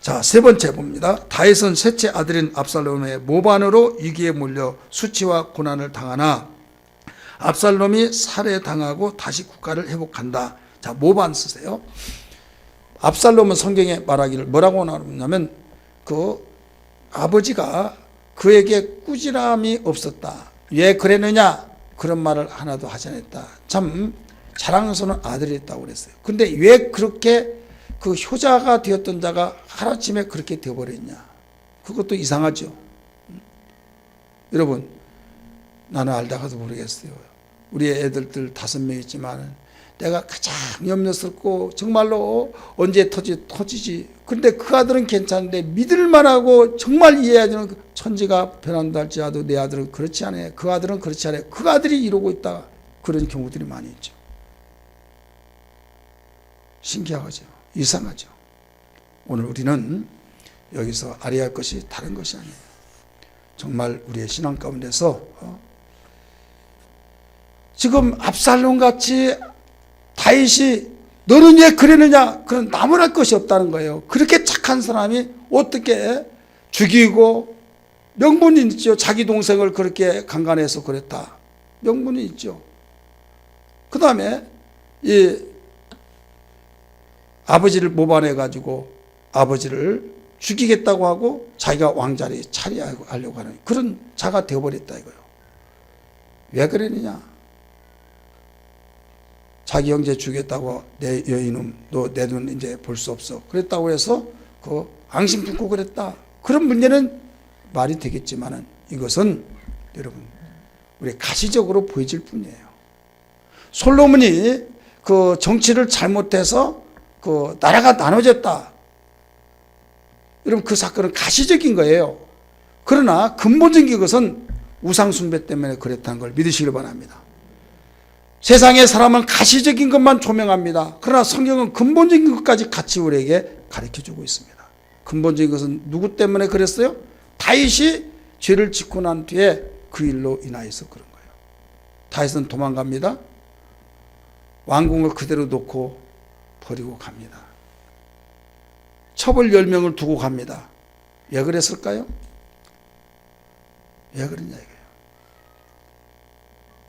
자, 세 번째 봅니다. 다윗은 셋째 아들인 압살롬의 모반으로 위기에 몰려 수치와 고난을 당하나 압살롬이 살해당하고 다시 국가를 회복한다. 자, 모반 쓰세요. 압살롬은 성경에 말하기를 뭐라고 나오냐면 아버지가 그에게 꾸지람이 없었다. 왜 그랬느냐? 그런 말을 하나도 하지 않았다. 참 자랑스러운 아들이 있다고 그랬어요. 근데 왜 그렇게 그 효자가 되었던 자가 하루아침에 그렇게 되어버렸냐? 그것도 이상하죠. 여러분, 나는 알다가도 모르겠어요. 우리 애들들 5명 있지만 내가 가장 염려스럽고 정말로 언제 터지지. 그런데 그 아들은 괜찮은데 믿을만하고 정말 이해해야 되는 천지가 변한다 할지라도 내 아들은 그렇지 않아요. 그 아들은 그렇지 않아요. 그 아들이 이러고 있다. 그런 경우들이 많이 있죠. 신기하죠. 이상하죠. 오늘 우리는 여기서 알아야 할 것이 다른 것이 아니에요. 정말 우리의 신앙 가운데서 지금 압살롬 같이 다윗이 너는 왜 그러느냐? 그런 나무랄 것이 없다는 거예요. 그렇게 착한 사람이 어떻게 죽이고, 명분이 있죠. 자기 동생을 그렇게 강간해서 그랬다. 명분이 있죠. 그 다음에 이 아버지를 모반해 가지고 아버지를 죽이겠다고 하고 자기가 왕자리 차리하려고 하는 그런 자가 되어버렸다 이거예요. 왜 그러느냐? 자기 형제 죽였다고 내 여인음 너 내 눈 이제 볼 수 없어 그랬다고 해서 그 앙심 품고 그랬다. 그런 문제는 말이 되겠지만은 이것은 여러분 우리 가시적으로 보여질 뿐이에요. 솔로몬이 그 정치를 잘못해서 그 나라가 나눠졌다. 여러분 그 사건은 가시적인 거예요. 그러나 근본적인 것은 우상 숭배 때문에 그랬다는 걸 믿으시길 바랍니다. 세상의 사람은 가시적인 것만 조명합니다. 그러나 성경은 근본적인 것까지 같이 우리에게 가르쳐주고 있습니다. 근본적인 것은 누구 때문에 그랬어요? 다윗이 죄를 짓고 난 뒤에 그 일로 인하여서 그런 거예요. 다윗은 도망갑니다. 왕궁을 그대로 놓고 버리고 갑니다. 첩을 10명을 두고 갑니다. 왜 그랬을까요? 왜 그랬냐 이거예요.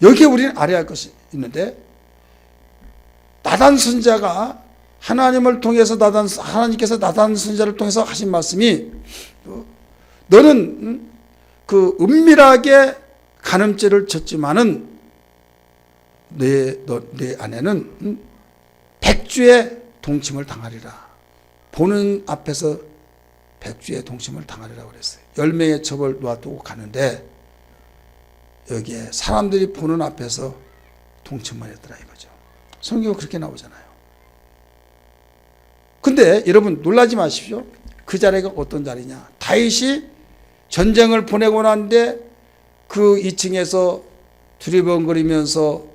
여기에 우리는 알아야 할 것이 있는데, 나단 선지자가 하나님을 통해서 하나님께서 나단 선지자를 통해서 하신 말씀이 너는 그 은밀하게 간음죄를 졌지만은 내 아내는 백주의 동침을 당하리라. 보는 앞에서 백주의 동침을 당하리라고 그랬어요. 10명의 첩을 놓아두고 가는데 여기에 사람들이 보는 앞에서 동침만 했더라 이거죠. 성경은 그렇게 나오잖아요. 근데 여러분 놀라지 마십시오. 그 자리가 어떤 자리냐? 다윗이 전쟁을 보내고 난데 그 2층에서 두리번거리면서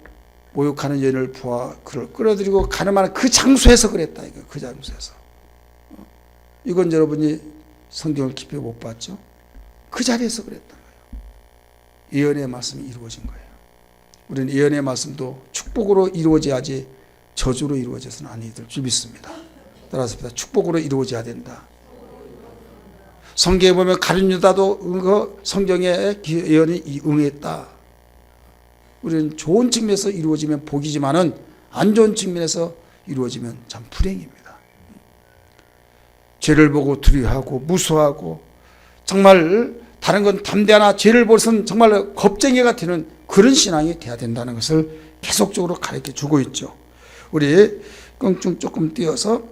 모욕하는 여인을 보아 그를 끌어들이고 가늠하는 그 장소에서 그랬다 이거. 그 장소에서. 이건 여러분이 성경을 깊이 못 봤죠? 그 자리에서 그랬다. 예언의 말씀이 이루어진 거예요. 우리는 예언의 말씀도 축복으로 이루어져야지 저주로 이루어져서는 아니 될 줄 믿습니다. 따라서 축복으로 이루어져야 된다. 성경에 보면 가룟 유다도 성경의 예언이 응했다. 우리는 좋은 측면에서 이루어지면 복이지만은 안 좋은 측면에서 이루어지면 참 불행입니다. 죄를 보고 두려워하고 무서워하고 정말 다른 건 담대하나 죄를 보고서는 정말 겁쟁이가 되는 그런 신앙이 돼야 된다는 것을 계속적으로 가르쳐 주고 있죠. 우리 껑충 조금 띄어서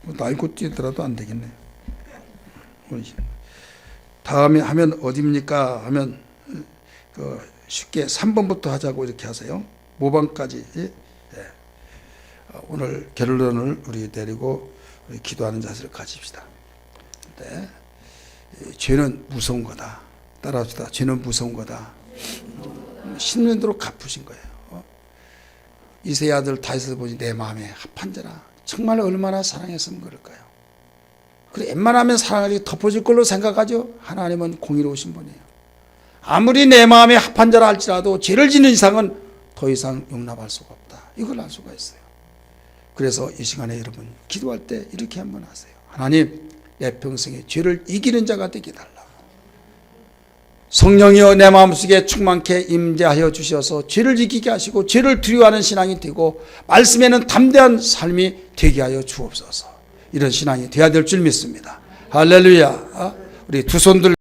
날고 뛰더라도 안 되겠네요. 다음에 하면 어디입니까? 하면 쉽게 3번부터 하자고 이렇게 하세요. 모방까지. 오늘 결론을 우리 내리고 우리 기도하는 자세를 가집시다. 네. 죄는 무서운 거다. 따라합시다. 죄는 무서운 거다. 10년도로 갚으신 거예요. 이세의 아들 다윗을 보니 내 마음에 합한 자라. 정말 얼마나 사랑했으면 그럴까요? 그래 웬만하면 사랑이 덮어질 걸로 생각하죠. 하나님은 공의로우신 분이에요. 아무리 내 마음에 합한 자라 할지라도 죄를 짓는 이상은 더 이상 용납할 수가 없다. 이걸 알 수가 있어요. 그래서 이 시간에 여러분 기도할 때 이렇게 한번 하세요. 하나님 내 평생에 죄를 이기는 자가 되게 달라고. 성령이여 내 마음속에 충만케 임재하여 주셔서 죄를 이기게 하시고 죄를 두려워하는 신앙이 되고 말씀에는 담대한 삶이 되게 하여 주옵소서. 이런 신앙이 되어야 될 줄 믿습니다. 할렐루야. 우리 두 손들